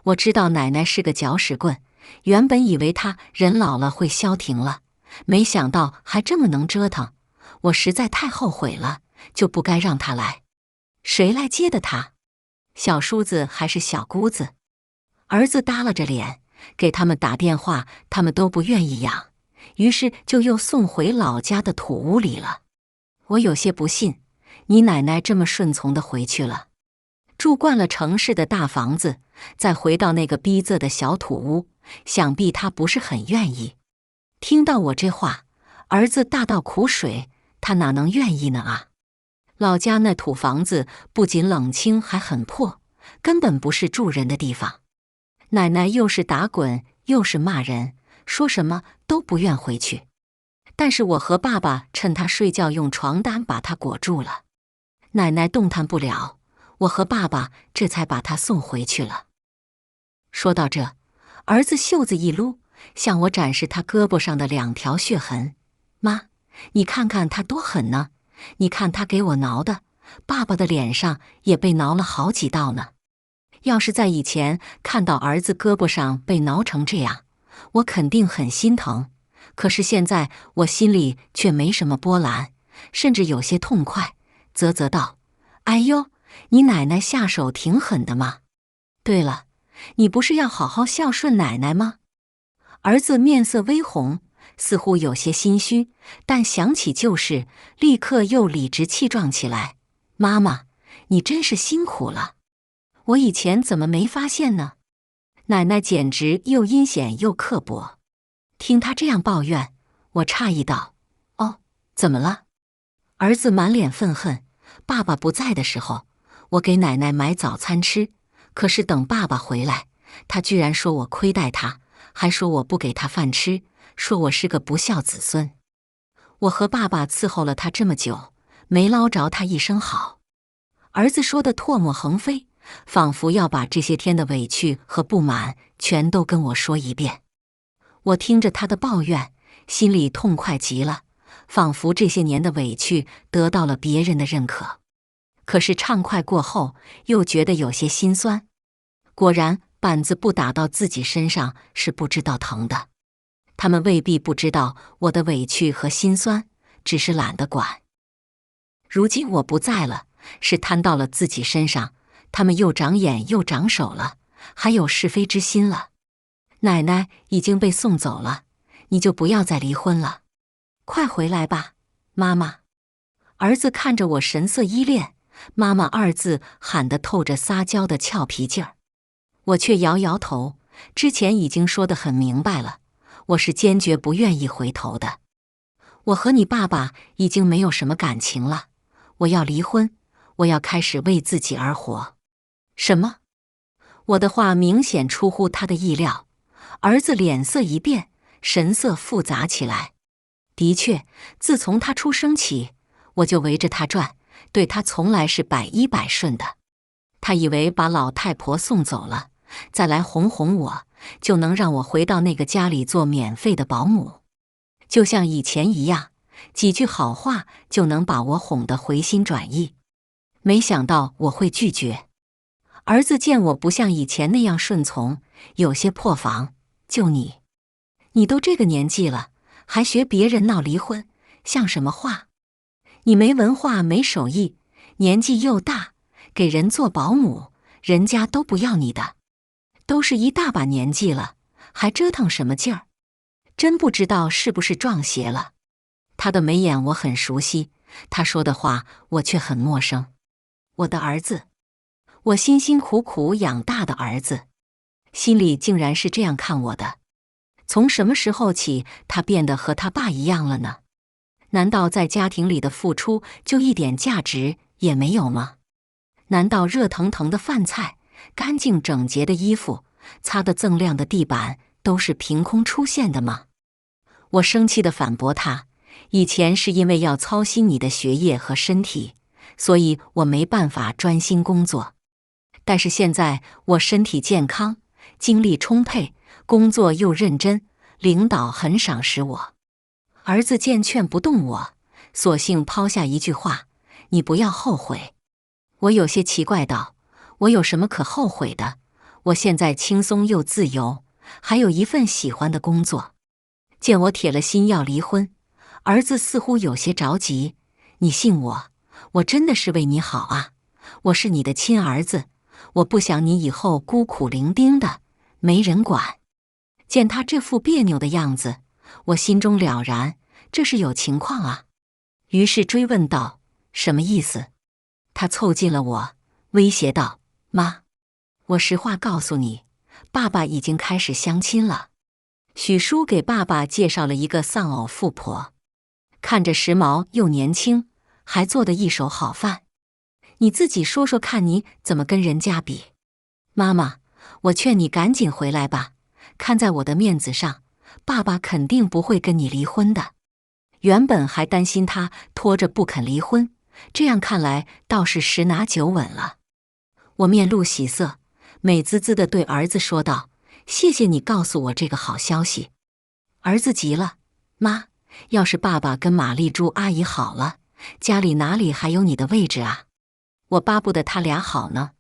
我知道奶奶是个搅屎棍，原本以为她人老了会消停了，没想到还这么能折腾，我实在太后悔了，就不该让她来。谁来接的她？小叔子还是小姑子？儿子耷拉着脸给他们打电话，他们都不愿意养，于是就又送回老家的土屋里了。我有些不信，你奶奶这么顺从地回去了，住惯了城市的大房子，再回到那个逼仄的小土屋，想必她不是很愿意。听到我这话，儿子大倒苦水，他哪能愿意呢啊？老家那土房子不仅冷清，还很破，根本不是住人的地方。奶奶又是打滚又是骂人，说什么都不愿回去。但是我和爸爸趁她睡觉用床单把她裹住了，奶奶动弹不了，我和爸爸这才把她送回去了。说到这，儿子袖子一撸，向我展示他胳膊上的2条血痕。妈，你看看他多狠呢！你看他给我挠的，爸爸的脸上也被挠了好几道呢。要是在以前看到儿子胳膊上被挠成这样，我肯定很心疼。可是现在我心里却没什么波澜，甚至有些痛快，啧啧道：“哎呦，你奶奶下手挺狠的嘛。对了，你不是要好好孝顺奶奶吗？”儿子面色微红，似乎有些心虚，但想起旧事，立刻又理直气壮起来：“妈妈，你真是辛苦了，我以前怎么没发现呢？奶奶简直又阴险又刻薄。”听他这样抱怨，我诧异道：“哦，怎么了？”儿子满脸愤恨：“爸爸不在的时候，我给奶奶买早餐吃，可是等爸爸回来，他居然说我亏待他，还说我不给他饭吃，说我是个不孝子孙。我和爸爸伺候了他这么久，没捞着他一声好。”儿子说的唾沫横飞，仿佛要把这些天的委屈和不满全都跟我说一遍。我听着他的抱怨，心里痛快极了，仿佛这些年的委屈得到了别人的认可。可是畅快过后，又觉得有些心酸。果然，板子不打到自己身上是不知道疼的。他们未必不知道我的委屈和心酸，只是懒得管。如今我不在了，是摊到了自己身上，他们又长眼又长手了，还有是非之心了。奶奶已经被送走了，你就不要再离婚了，快回来吧，妈妈。儿子看着我神色依恋，妈妈2字喊得透着撒娇的俏皮劲儿。我却摇摇头，之前已经说得很明白了，我是坚决不愿意回头的。我和你爸爸已经没有什么感情了，我要离婚，我要开始为自己而活。什么？我的话明显出乎他的意料。儿子脸色一变，神色复杂起来。的确，自从他出生起，我就围着他转，对他从来是100%顺的。他以为把老太婆送走了，再来哄哄我，就能让我回到那个家里做免费的保姆，就像以前一样，几句好话就能把我哄得回心转意。没想到我会拒绝。儿子见我不像以前那样顺从，有些破防：“就你都这个年纪了，还学别人闹离婚，像什么话？你没文化没手艺，年纪又大，给人做保姆，人家都不要你的。都是一大把年纪了，还折腾什么劲儿？真不知道是不是撞邪了。”他的眉眼我很熟悉，他说的话我却很陌生。我的儿子，我辛辛苦苦养大的儿子，心里竟然是这样看我的。从什么时候起，他变得和他爸一样了呢？难道在家庭里的付出就一点价值也没有吗？难道热腾腾的饭菜、干净整洁的衣服、擦得锃亮的地板都是凭空出现的吗？我生气地反驳他，以前是因为要操心你的学业和身体，所以我没办法专心工作。但是现在我身体健康，精力充沛，工作又认真，领导很赏识我。儿子见劝不动我，索性抛下一句话：你不要后悔。我有些奇怪道：我有什么可后悔的？我现在轻松又自由，还有一份喜欢的工作。见我铁了心要离婚，儿子似乎有些着急。你信我，我真的是为你好啊，我是你的亲儿子，我不想你以后孤苦伶仃的，没人管。见他这副别扭的样子，我心中了然，这是有情况啊。于是追问道：什么意思？他凑近了我，威胁道：妈，我实话告诉你，爸爸已经开始相亲了。许叔给爸爸介绍了一个丧偶富婆，看着时髦又年轻，还做得一手好饭。你自己说说看，你怎么跟人家比？妈妈，我劝你赶紧回来吧，看在我的面子上，爸爸肯定不会跟你离婚的。原本还担心他拖着不肯离婚，这样看来倒是十拿九稳了。我面露喜色，美滋滋地对儿子说道：谢谢你告诉我这个好消息。儿子急了：妈，要是爸爸跟玛丽珠阿姨好了，家里哪里还有你的位置啊？我巴不得他俩好呢。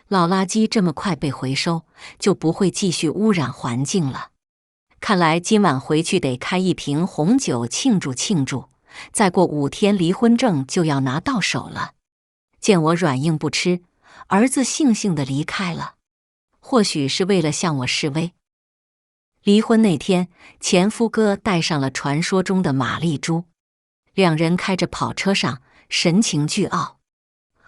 老垃圾这么快被回收，就不会继续污染环境了。看来今晚回去得开一瓶红酒庆祝庆祝，再过5天离婚证就要拿到手了。见我软硬不吃，儿子悻悻地离开了。或许是为了向我示威。离婚那天，前夫哥带上了传说中的玛丽珠，两人开着跑车上，神情倨傲。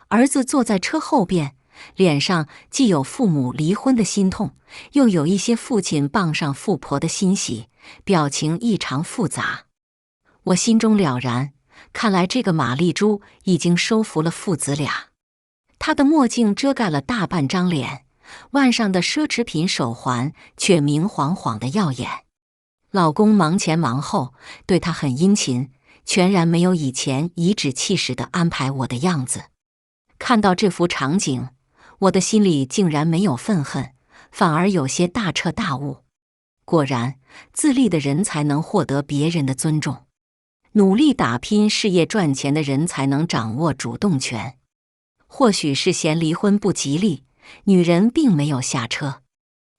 儿子坐在车后边，脸上既有父母离婚的心痛，又有一些父亲傍上富婆的欣喜，表情异常复杂。我心中了然，看来这个玛丽珠已经收服了父子俩。她的墨镜遮盖了大半张脸，腕上的奢侈品手环却明晃晃的耀眼。老公忙前忙后，对她很殷勤，全然没有以前颐指气使地安排我的样子。看到这幅场景，我的心里竟然没有愤恨，反而有些大彻大悟。果然，自立的人才能获得别人的尊重，努力打拼事业赚钱的人才能掌握主动权。或许是嫌离婚不吉利，女人并没有下车，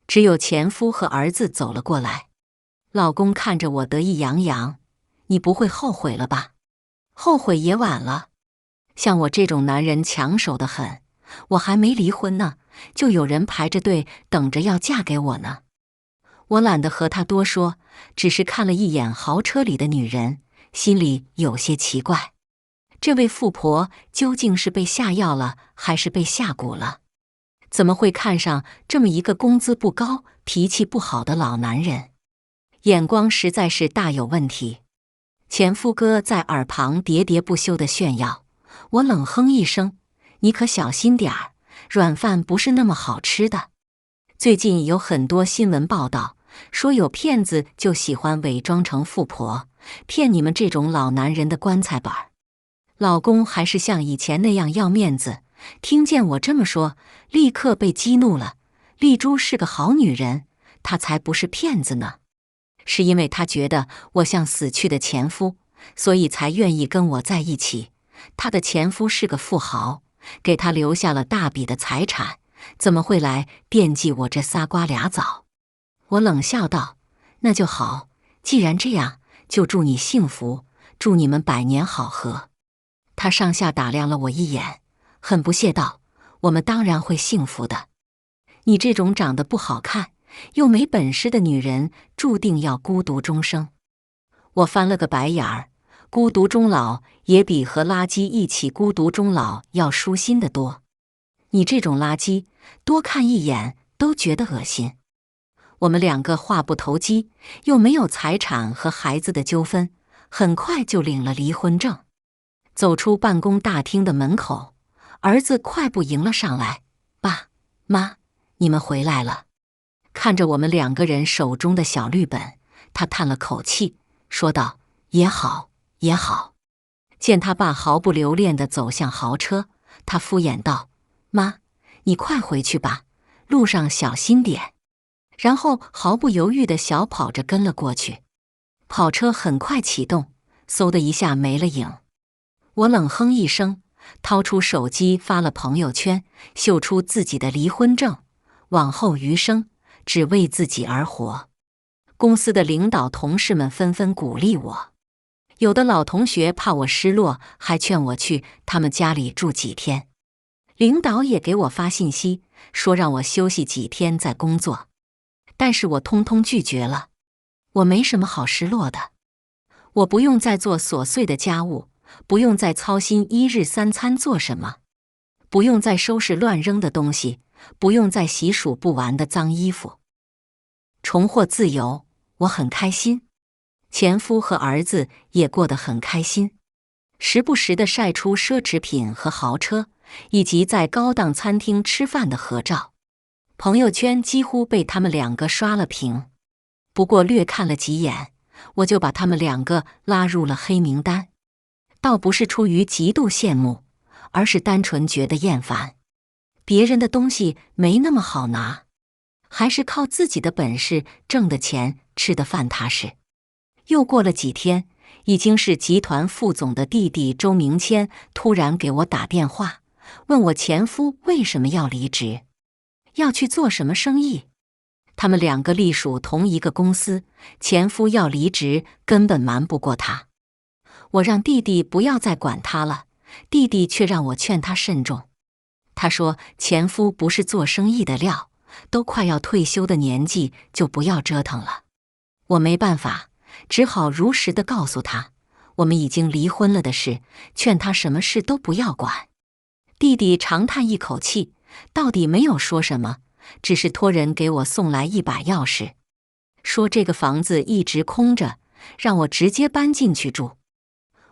只有前夫和儿子走了过来。老公看着我得意洋洋：你不会后悔了吧？后悔也晚了。像我这种男人抢手得很，我还没离婚呢，就有人排着队等着要嫁给我呢。我懒得和他多说，只是看了一眼豪车里的女人，心里有些奇怪。这位富婆究竟是被下药了，还是被下蛊了？怎么会看上这么一个工资不高、脾气不好的老男人？眼光实在是大有问题。前夫哥在耳旁喋喋不休地炫耀，我冷哼一声：你可小心点儿，软饭不是那么好吃的。最近有很多新闻报道，说有骗子就喜欢伪装成富婆，骗你们这种老男人的棺材本儿。老公还是像以前那样要面子，听见我这么说，立刻被激怒了。丽珠是个好女人，她才不是骗子呢。是因为她觉得我像死去的前夫，所以才愿意跟我在一起。她的前夫是个富豪，给她留下了大笔的财产，怎么会来惦记我这仨瓜俩枣？我冷笑道：那就好，既然这样，就祝你幸福，祝你们百年好合。他上下打量了我一眼，很不屑道：我们当然会幸福的。你这种长得不好看又没本事的女人，注定要孤独终生。我翻了个白眼儿，孤独终老也比和垃圾一起孤独终老要舒心得多。你这种垃圾，多看一眼都觉得恶心。我们两个话不投机，又没有财产和孩子的纠纷，很快就领了离婚证。走出办公大厅的门口，儿子快步迎了上来：爸妈，你们回来了。看着我们2个人手中的小绿本，他叹了口气，说道：“也好，也好。”见他爸毫不留恋地走向豪车，他敷衍道：“妈，你快回去吧，路上小心点。”然后毫不犹豫地小跑着跟了过去。跑车很快启动，嗖的一下没了影。我冷哼一声，掏出手机发了朋友圈，秀出自己的离婚证，往后余生只为自己而活。公司的领导同事们纷纷鼓励我，有的老同学怕我失落，还劝我去他们家里住几天。领导也给我发信息，说让我休息几天再工作，但是我通通拒绝了。我没什么好失落的，我不用再做琐碎的家务，不用再操心1日3餐做什么，不用再收拾乱扔的东西，不用再洗数不完的脏衣服。重获自由，我很开心。前夫和儿子也过得很开心，时不时地晒出奢侈品和豪车，以及在高档餐厅吃饭的合照。朋友圈几乎被他们2个刷了屏。不过略看了几眼，我就把他们2个拉入了黑名单。倒不是出于极度羡慕，而是单纯觉得厌烦。别人的东西没那么好拿，还是靠自己的本事挣的钱吃的饭踏实。又过了几天，已经是集团副总的弟弟周明谦突然给我打电话，问我前夫为什么要离职，要去做什么生意。他们2个隶属同一个公司，前夫要离职根本瞒不过他。我让弟弟不要再管他了，弟弟却让我劝他慎重。他说前夫不是做生意的料，都快要退休的年纪就不要折腾了。我没办法，只好如实地告诉他我们已经离婚了的事，劝他什么事都不要管。弟弟长叹一口气，到底没有说什么，只是托人给我送来一把钥匙，说这个房子一直空着，让我直接搬进去住。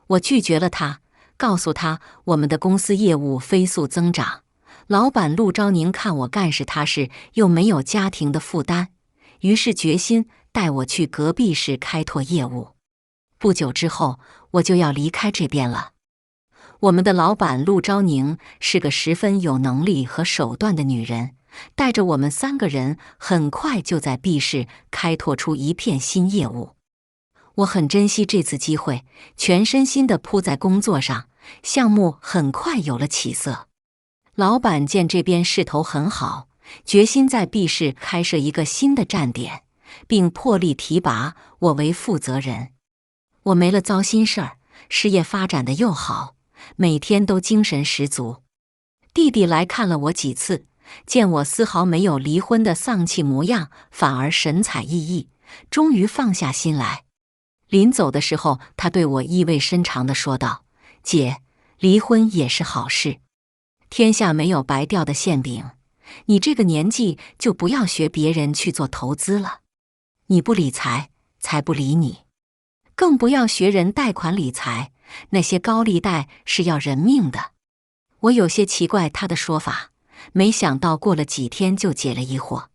我拒绝了他，告诉他我们的公司业务飞速增长，老板陆昭宁看我干事踏实，又没有家庭的负担，于是决心带我去隔壁市开拓业务。不久之后，我就要离开这边了。我们的老板陆昭宁是个十分有能力和手段的女人，带着我们3个人很快就在 B 市开拓出一片新业务。我很珍惜这次机会，全身心地扑在工作上，项目很快有了起色。老板见这边势头很好，决心在 B 市开设一个新的站点，并破例提拔我为负责人。我没了糟心事儿，事业发展的又好，每天都精神十足。弟弟来看了我几次，见我丝毫没有离婚的丧气模样，反而神采奕奕，终于放下心来。临走的时候，他对我意味深长地说道：“姐，离婚也是好事，天下没有白掉的馅饼，你这个年纪就不要学别人去做投资了。你不理财，财不理你，更不要学人贷款理财，那些高利贷是要人命的。”我有些奇怪他的说法，没想到过了几天就解了疑惑。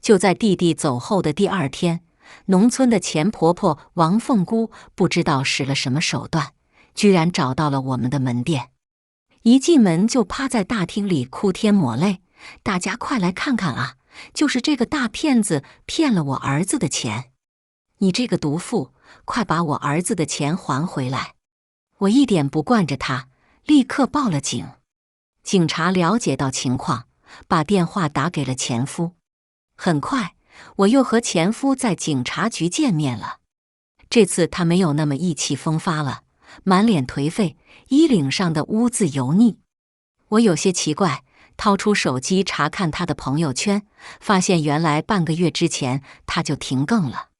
就在弟弟走后的第2天，农村的钱婆婆王凤姑不知道使了什么手段，居然找到了我们的门店。一进门就趴在大厅里哭天抹泪：“大家快来看看啊，就是这个大骗子骗了我儿子的钱！你这个毒妇，快把我儿子的钱还回来！”我一点不惯着他，立刻报了警。警察了解到情况，把电话打给了前夫。很快，我又和前夫在警察局见面了。这次他没有那么意气风发了，满脸颓废，衣领上的污渍油腻。我有些奇怪，掏出手机查看他的朋友圈，发现原来半个月之前他就停更了。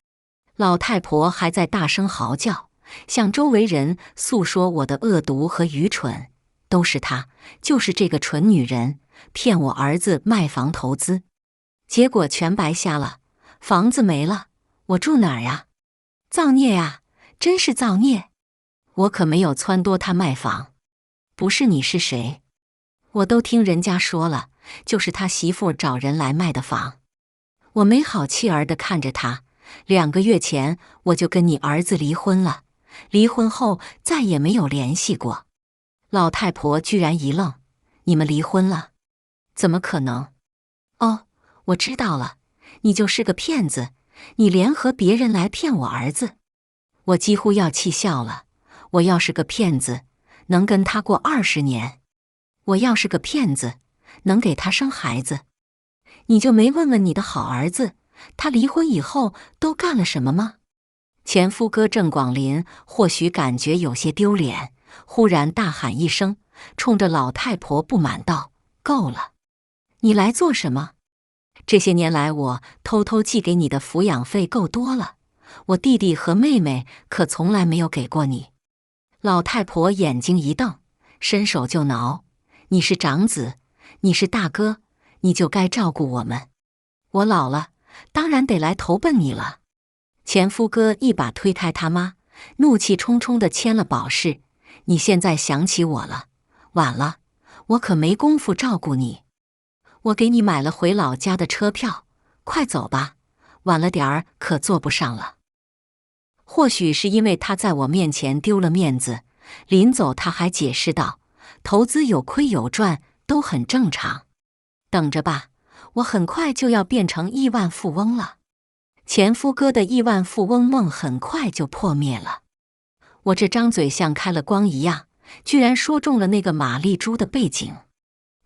老太婆还在大声嚎叫，向周围人诉说我的恶毒和愚蠢，都是她，就是这个蠢女人，骗我儿子卖房投资，结果全白瞎了，房子没了，我住哪儿呀？造孽呀，真是造孽！我可没有撺掇他卖房，不是你是谁？我都听人家说了，就是他媳妇找人来卖的房。我没好气儿地看着他，2个月前我就跟你儿子离婚了，离婚后再也没有联系过。老太婆居然一愣：你们离婚了？怎么可能？哦，我知道了，你就是个骗子，你联合别人来骗我儿子。我几乎要气笑了，我要是个骗子，能跟他过20年。我要是个骗子，能给他生孩子。你就没问问你的好儿子，他离婚以后都干了什么吗？前夫哥郑广林或许感觉有些丢脸，忽然大喊一声，冲着老太婆不满道：够了！你来做什么？这些年来我偷偷寄给你的抚养费够多了，我弟弟和妹妹可从来没有给过你。老太婆眼睛一瞪，伸手就挠：你是长子，你是大哥，你就该照顾我们。我老了，当然得来投奔你了。前夫哥一把推开他妈，怒气冲冲地签了保释。你现在想起我了，晚了，我可没工夫照顾你。我给你买了回老家的车票，快走吧，晚了点儿可坐不上了。或许是因为他在我面前丢了面子，临走他还解释道：投资有亏有赚都很正常，等着吧，我很快就要变成亿万富翁了。前夫哥的亿万富翁梦很快就破灭了。我这张嘴像开了光一样，居然说中了那个玛丽珠的背景。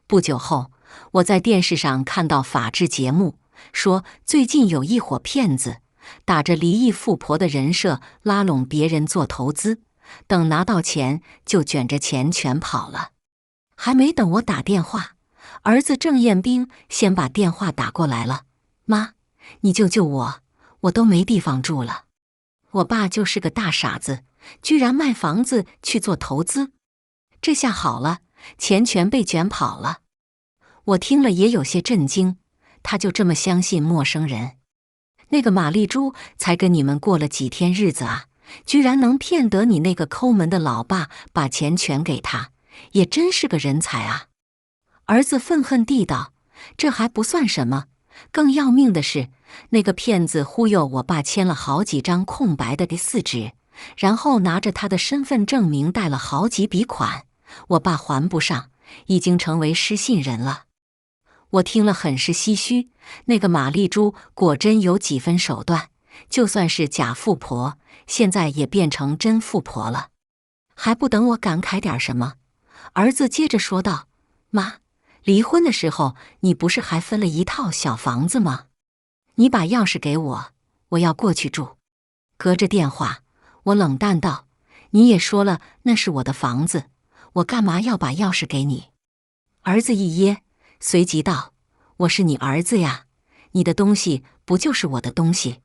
不久后，我在电视上看到法制节目，说最近有一伙骗子打着离异富婆的人设拉拢别人做投资，等拿到钱就卷着钱全跑了。还没等我打电话，儿子郑彦兵先把电话打过来了：妈，你救救我，我都没地方住了。我爸就是个大傻子，居然卖房子去做投资，这下好了，钱全被卷跑了。我听了也有些震惊，他就这么相信陌生人？那个玛丽珠才跟你们过了几天日子啊，居然能骗得你那个抠门的老爸把钱全给他，也真是个人才啊！儿子愤恨地道：这还不算什么，更要命的是，那个骗子忽悠我爸签了好几张空白的4纸，然后拿着他的身份证明贷了好几笔款，我爸还不上，已经成为失信人了。我听了很是唏嘘，那个玛丽珠果真有几分手段，就算是假富婆，现在也变成真富婆了。还不等我感慨点什么，儿子接着说道：妈，离婚的时候你不是还分了一套小房子吗？你把钥匙给我，我要过去住。隔着电话，我冷淡道：你也说了那是我的房子，我干嘛要把钥匙给你？儿子一噎，随即道：我是你儿子呀，你的东西不就是我的东西？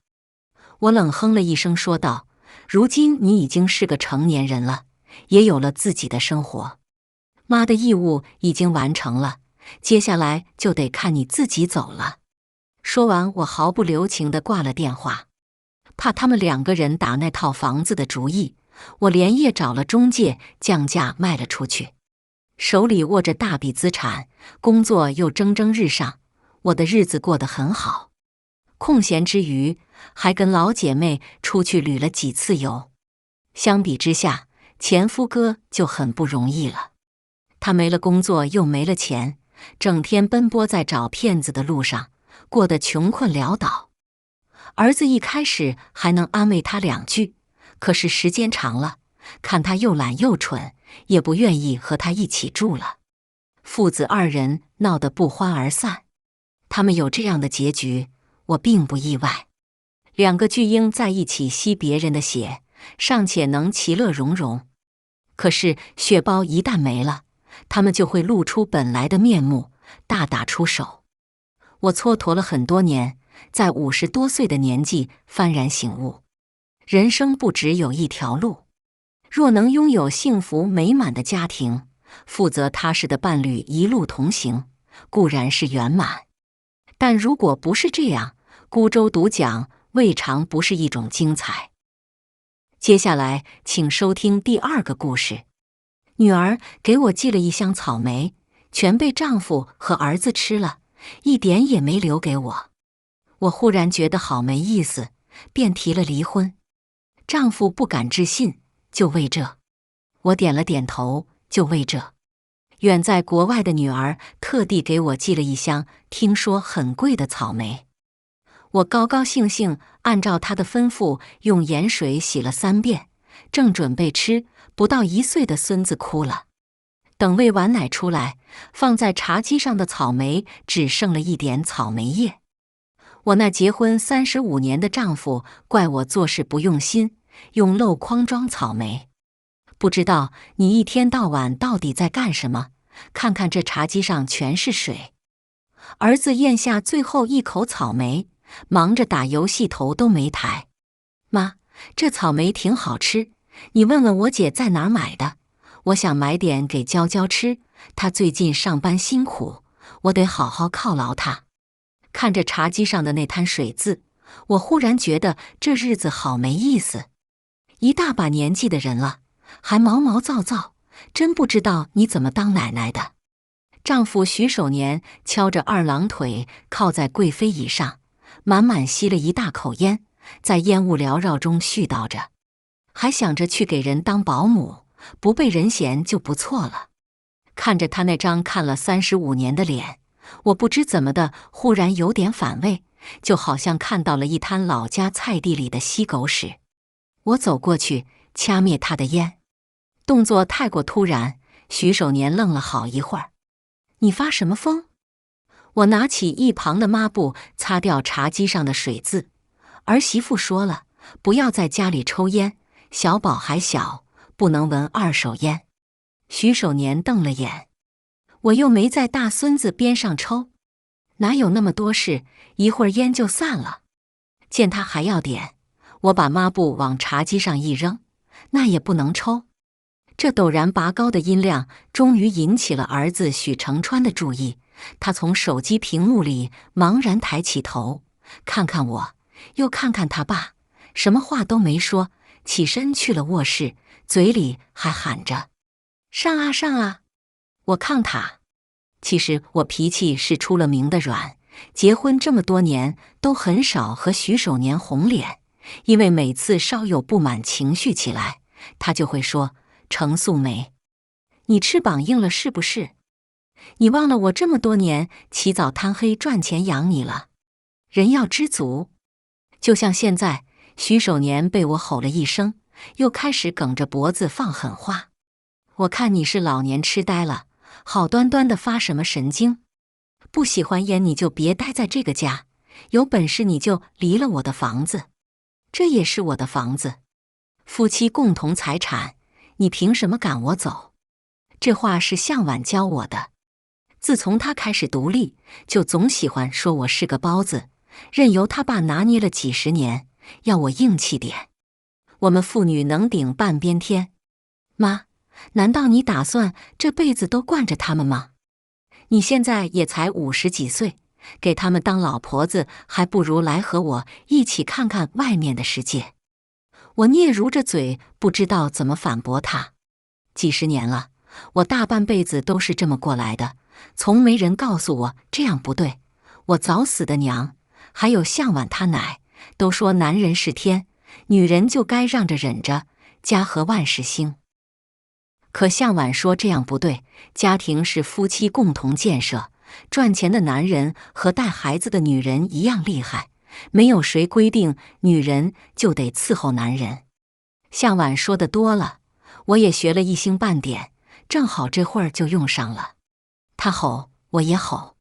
我冷哼了一声说道：如今你已经是个成年人了，也有了自己的生活，妈的义务已经完成了，接下来就得看你自己走了。说完，我毫不留情地挂了电话。怕他们2个人打那套房子的主意，我连夜找了中介降价卖了出去。手里握着大笔资产，工作又蒸蒸日上，我的日子过得很好。空闲之余，还跟老姐妹出去旅了几次游。相比之下，前夫哥就很不容易了。他没了工作又没了钱，整天奔波在找骗子的路上，过得穷困潦倒。儿子一开始还能安慰他2句，可是时间长了，看他又懒又蠢，也不愿意和他一起住了。父子2人闹得不欢而散。他们有这样的结局，我并不意外。2个巨婴在一起吸别人的血，尚且能其乐融融，可是血包一旦没了，他们就会露出本来的面目，大打出手。我蹉跎了很多年，在50多岁的年纪幡然醒悟，人生不只有一条路。若能拥有幸福美满的家庭，负责踏实的伴侣一路同行，固然是圆满。但如果不是这样，孤舟独桨未尝不是一种精彩。接下来，请收听第2个故事。女儿给我寄了一箱草莓，全被丈夫和儿子吃了，一点也没留给我。我忽然觉得好没意思，便提了离婚。丈夫不敢置信，就为这。我点了点头，就为这。远在国外的女儿特地给我寄了一箱听说很贵的草莓。我高高兴兴按照她的吩咐用盐水洗了3遍，正准备吃，不到1岁的孙子哭了。等喂完奶出来，放在茶几上的草莓只剩了一点草莓叶。我那结婚35年的丈夫怪我做事不用心，用镂筐装草莓。不知道你一天到晚到底在干什么？看看这茶几上全是水。儿子咽下最后一口草莓，忙着打游戏，头都没抬。妈，这草莓挺好吃，你问问我姐在哪儿买的，我想买点给娇娇吃，她最近上班辛苦，我得好好犒劳她。看着茶几上的那滩水渍，我忽然觉得这日子好没意思。一大把年纪的人了，还毛毛躁躁，真不知道你怎么当奶奶的。丈夫徐守年敲着2郎腿，靠在贵妃椅上，满满吸了一大口烟，在烟雾缭绕中絮叨着，还想着去给人当保姆，不被人嫌就不错了。看着他那张看了35年的脸，我不知怎么的，忽然有点反胃，就好像看到了一滩老家菜地里的吸狗屎。我走过去掐灭他的烟，动作太过突然，徐守年愣了好一会儿。你发什么疯？我拿起一旁的抹布擦掉茶几上的水渍。儿媳妇说了，不要在家里抽烟，小宝还小，不能闻2手烟。徐守年瞪了眼，我又没在大孙子边上抽，哪有那么多事，一会儿烟就散了。见他还要点，我把抹布往茶几上一扔，那也不能抽。这陡然拔高的音量终于引起了儿子许成川的注意，他从手机屏幕里茫然抬起头，看看我，又看看他爸，什么话都没说，起身去了卧室，嘴里还喊着上啊上啊。我抗他。其实我脾气是出了名的软，结婚这么多年都很少和徐守年红脸，因为每次稍有不满情绪起来，他就会说，程素梅，你翅膀硬了是不是？你忘了我这么多年起早贪黑赚钱养你了，人要知足。就像现在，徐守年被我吼了一声，又开始梗着脖子放狠话。我看你是老年痴呆了，好端端的发什么神经？不喜欢烟你就别待在这个家，有本事你就离了我的房子，这也是我的房子，夫妻共同财产，你凭什么赶我走？这话是向晚教我的。自从他开始独立，就总喜欢说我是个包子，任由他爸拿捏了几十年，要我硬气点。我们妇女能顶半边天。妈，难道你打算这辈子都惯着他们吗？你现在也才50几岁，给他们当老婆子，还不如来和我一起看看外面的世界。我嗫嚅着嘴，不知道怎么反驳他。几十年了，我大半辈子都是这么过来的，从没人告诉我这样不对。我早死的娘，还有向晚他奶，都说男人是天，女人就该让着忍着，家和万事兴。可向晚说这样不对，家庭是夫妻共同建设，赚钱的男人和带孩子的女人一样厉害，没有谁规定女人就得伺候男人。向晚说的多了，我也学了一星半点，正好这会儿就用上了。他吼，我也吼。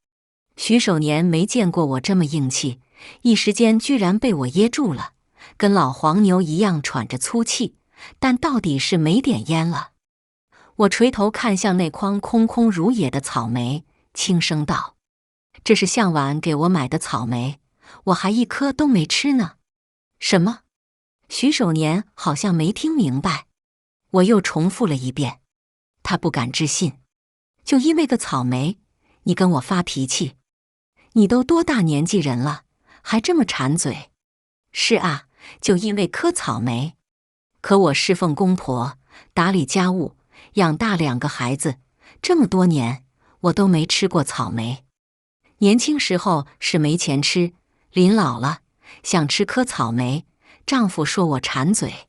徐守年没见过我这么硬气，一时间居然被我噎住了，跟老黄牛一样喘着粗气，但到底是没点烟了。我垂头看向那筐空空如也的草莓，轻声道，这是向晚给我买的草莓，我还一颗都没吃呢。什么？徐守年好像没听明白，我又重复了一遍。他不敢置信，就因为个草莓，你跟我发脾气？你都多大年纪人了，还这么馋嘴？是啊，就因为颗草莓。可我侍奉公婆，打理家务，养大2个孩子，这么多年我都没吃过草莓。年轻时候是没钱吃，临老了，想吃颗草莓，丈夫说我馋嘴。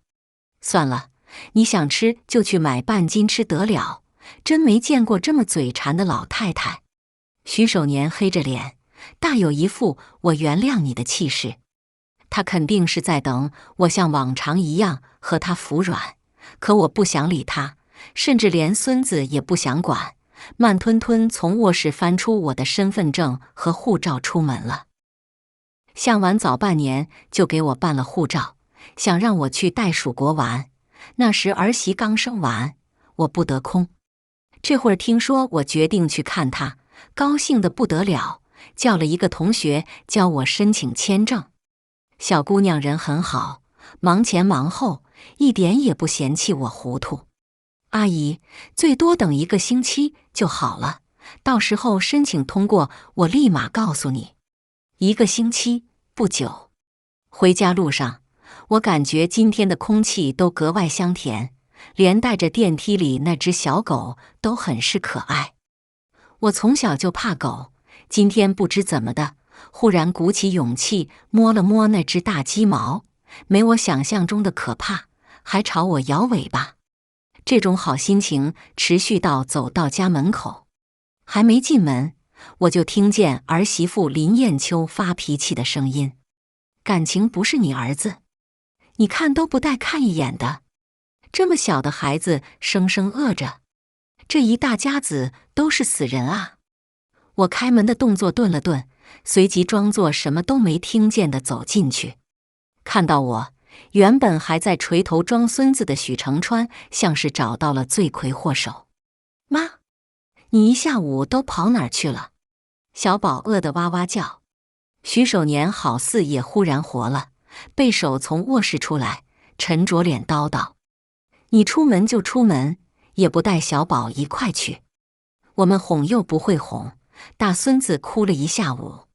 算了，你想吃就去买半斤吃得了，真没见过这么嘴馋的老太太。徐守年黑着脸，大有一副我原谅你的气势。他肯定是在等我像往常一样和他服软，可我不想理他，甚至连孙子也不想管，慢吞吞从卧室翻出我的身份证和护照出门了。向晚早半年就给我办了护照，想让我去袋鼠国玩。那时儿媳刚生完，我不得空。这会儿听说我决定去看她，高兴得不得了，叫了一个同学教我申请签证。小姑娘人很好，忙前忙后，一点也不嫌弃我糊涂。阿姨，最多等1个星期就好了，到时候申请通过，我立马告诉你。1个星期，不久。回家路上，我感觉今天的空气都格外香甜，连带着电梯里那只小狗都很是可爱。我从小就怕狗，今天不知怎么的，忽然鼓起勇气摸了摸那只大鸡毛，没我想象中的可怕，还朝我摇尾巴。这种好心情持续到走到家门口，还没进门，我就听见儿媳妇林艳秋发脾气的声音：“感情不是你儿子，你看都不带看一眼的，这么小的孩子生生饿着，这一大家子都是死人啊！”我开门的动作顿了顿，随即装作什么都没听见的走进去。看到我，原本还在垂头装孙子的许成川像是找到了罪魁祸首。“妈，你一下午都跑哪儿去了？”小宝饿得哇哇叫。徐守年好似也忽然活了，背手从卧室出来，沉着脸叨叨：“你出门就出门，也不带小宝一块去。”我们哄又不会哄，大孙子哭了一下午，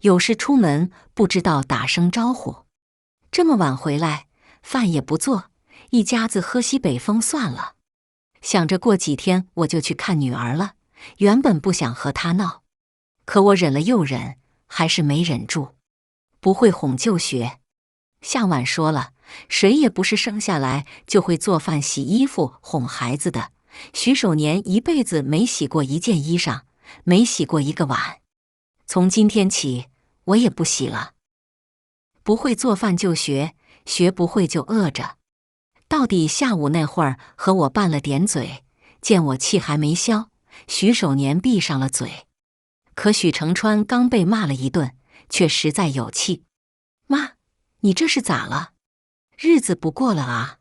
有事出门不知道打声招呼，这么晚回来，饭也不做，一家子喝西北风算了。想着过几天我就去看女儿了，原本不想和她闹，可我忍了又忍，还是没忍住。不会哄就学。向晚说了，谁也不是生下来就会做饭、洗衣服、哄孩子的。徐守年一辈子没洗过一件衣裳，没洗过一个碗。从今天起，我也不洗了。不会做饭就学，学不会就饿着。到底下午那会儿和我拌了点嘴，见我气还没消，徐守年闭上了嘴。可许成川刚被骂了一顿，却实在有气：“妈，你这是咋了？日子不过了啊？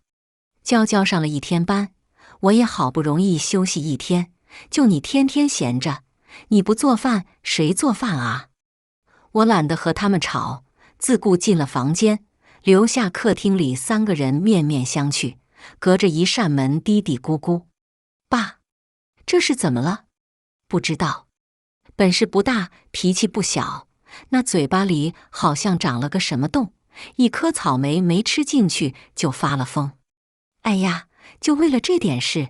娇上了1天班，我也好不容易休息1天，就你天天闲着，你不做饭谁做饭啊？”我懒得和他们吵，自顾进了房间，留下客厅里3个人面面相觑，隔着一扇门嘀嘀咕咕：“爸，这是怎么了？”“不知道。本事不大，脾气不小，那嘴巴里好像长了个什么洞，一颗草莓没吃进去就发了疯。哎呀，就为了这点事，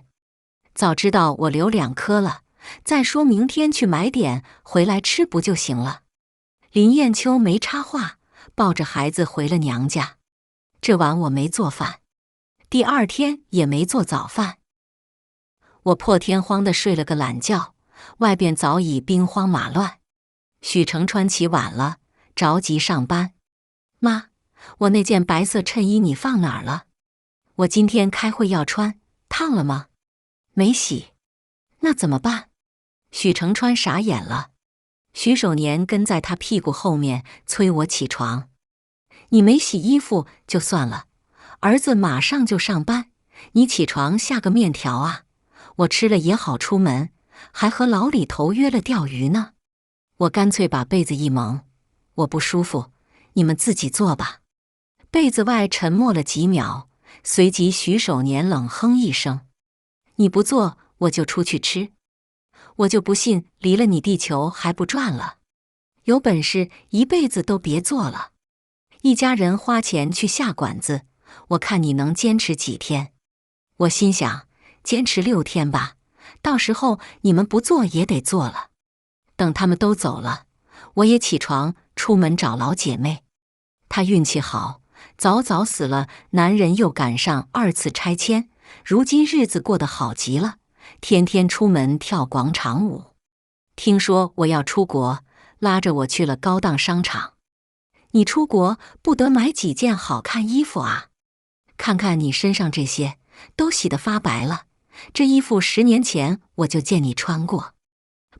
早知道我留2颗了，再说明天去买点回来吃不就行了。”林艳秋没插话，抱着孩子回了娘家。这晚我没做饭，第2天也没做早饭。我破天荒地睡了个懒觉，外边早已兵荒马乱。许成川起晚了，着急上班。“妈，我那件白色衬衣你放哪儿了？我今天开会要穿，烫了吗？”“没洗。”“那怎么办？”许成川傻眼了。徐守年跟在他屁股后面催我起床。“你没洗衣服就算了，儿子马上就上班，你起床下个面条啊，我吃了也好出门，还和老李头约了钓鱼呢。”我干脆把被子一蒙：“我不舒服，你们自己做吧。”被子外沉默了几秒，随即徐守年冷哼一声：“你不做，我就出去吃。我就不信离了你地球还不转了。有本事一辈子都别做了。一家人花钱去下馆子，我看你能坚持几天。”我心想，坚持6天吧，到时候你们不做也得做了。等他们都走了，我也起床出门找老姐妹。她运气好，早早死了，男人又赶上2次拆迁，如今日子过得好极了，天天出门跳广场舞。听说我要出国，拉着我去了高档商场。你出国不得买几件好看衣服啊？看看你身上这些，都洗得发白了。这衣服10年前我就见你穿过。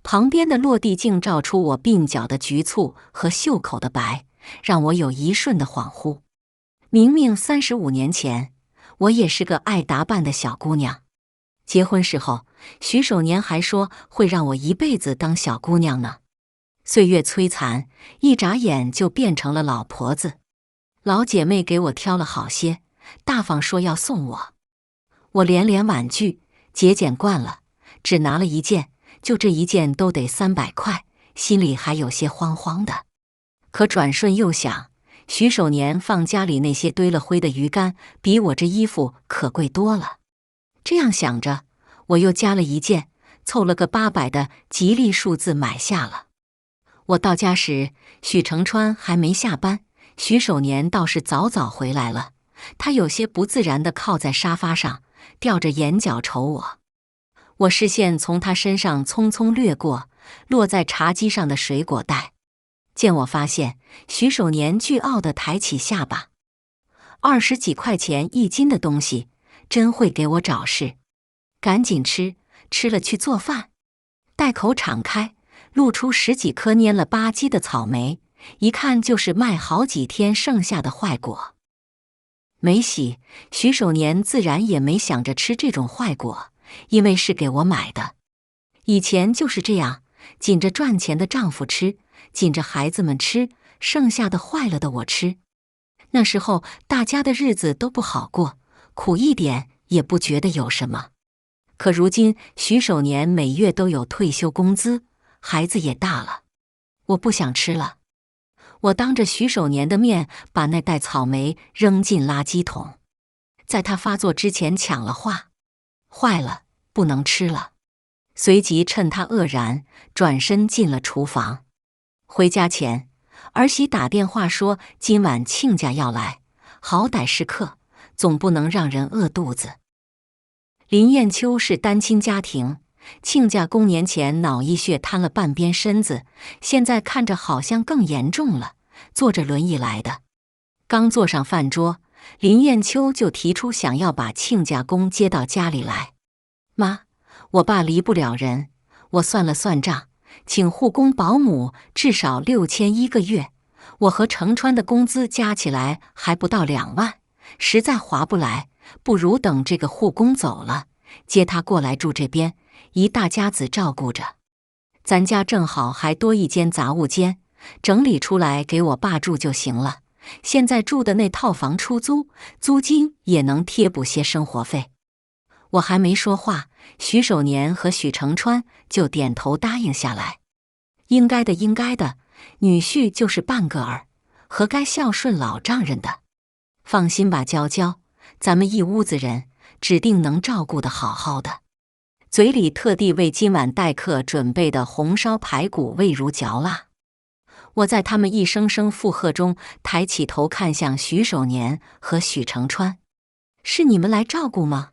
旁边的落地镜照出我鬓角的局促和袖口的白，让我有一瞬的恍惚。明明35年前，我也是个爱打扮的小姑娘。结婚时候，徐守年还说会让我一辈子当小姑娘呢。岁月摧残，一眨眼就变成了老婆子。老姐妹给我挑了好些，大方说要送我。我连连婉拒，节俭惯了，只拿了1件，就这1件都得300块，心里还有些慌慌的。可转瞬又想，徐守年放家里那些堆了灰的鱼竿，比我这衣服可贵多了。这样想着，我又加了1件，凑了个800的吉利数字买下了。我到家时，许承川还没下班，徐守年倒是早早回来了。他有些不自然地靠在沙发上，吊着眼角瞅我。我视线从他身上匆匆掠过，落在茶几上的水果袋。见我发现，徐守年倨傲地抬起下巴。20几块钱1斤的东西，真会给我找事。赶紧吃，吃了去做饭。袋口敞开，露出10几颗蔫了吧唧的草莓，一看就是卖好几天剩下的坏果。没洗，徐守年自然也没想着吃这种坏果，因为是给我买的。以前就是这样，紧着赚钱的丈夫吃，紧着孩子们吃，剩下的坏了的我吃。那时候大家的日子都不好过，苦一点也不觉得有什么。可如今徐守年每月都有退休工资，孩子也大了，我不想吃了。我当着徐守年的面把那袋草莓扔进垃圾桶，在他发作之前抢了话，坏了，不能吃了。随即趁他愕然，转身进了厨房。回家前，儿媳打电话说今晚亲家要来，好歹是客，总不能让人饿肚子。林艳秋是单亲家庭，亲家公年前脑溢血瘫了半边身子，现在看着好像更严重了，坐着轮椅来的。刚坐上饭桌，林艳秋就提出想要把亲家公接到家里来。妈，我爸离不了人，我算了算账，请护工保姆至少6000一个月，我和程川的工资加起来还不到2万，实在划不来，不如等这个护工走了，接他过来住这边，一大家子照顾着。咱家正好还多一间杂物间，整理出来给我爸住就行了。现在住的那套房出租，租金也能贴补些生活费。我还没说话，徐守年和许承川就点头答应下来。应该的，应该的，女婿就是半个儿，何该孝顺老丈人的？放心吧，娇娇，咱们一屋子人，指定能照顾得好好的。嘴里特地为今晚待客准备的红烧排骨味如嚼蜡。我在他们一声声附和中，抬起头看向徐守年和许承川：“是你们来照顾吗？”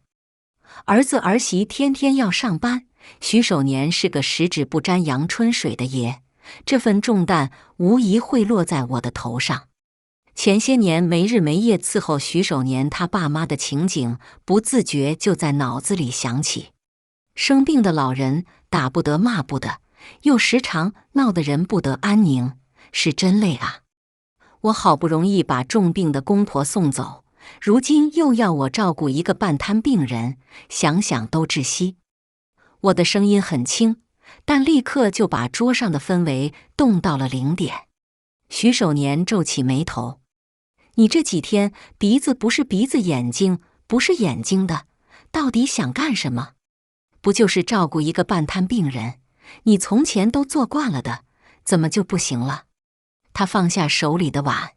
儿子儿媳天天要上班，徐守年是个十指不沾阳春水的爷，这份重担无疑会落在我的头上。前些年没日没夜伺候徐守年他爸妈的情景，不自觉就在脑子里响起。生病的老人打不得骂不得，又时常闹得人不得安宁，是真累啊！我好不容易把重病的公婆送走，如今又要我照顾一个半瘫病人，想想都窒息。我的声音很轻，但立刻就把桌上的氛围冻到了0点。徐守年皱起眉头：“你这几天鼻子不是鼻子，眼睛不是眼睛的，到底想干什么？不就是照顾一个半瘫病人？你从前都做惯了的，怎么就不行了？”他放下手里的碗：“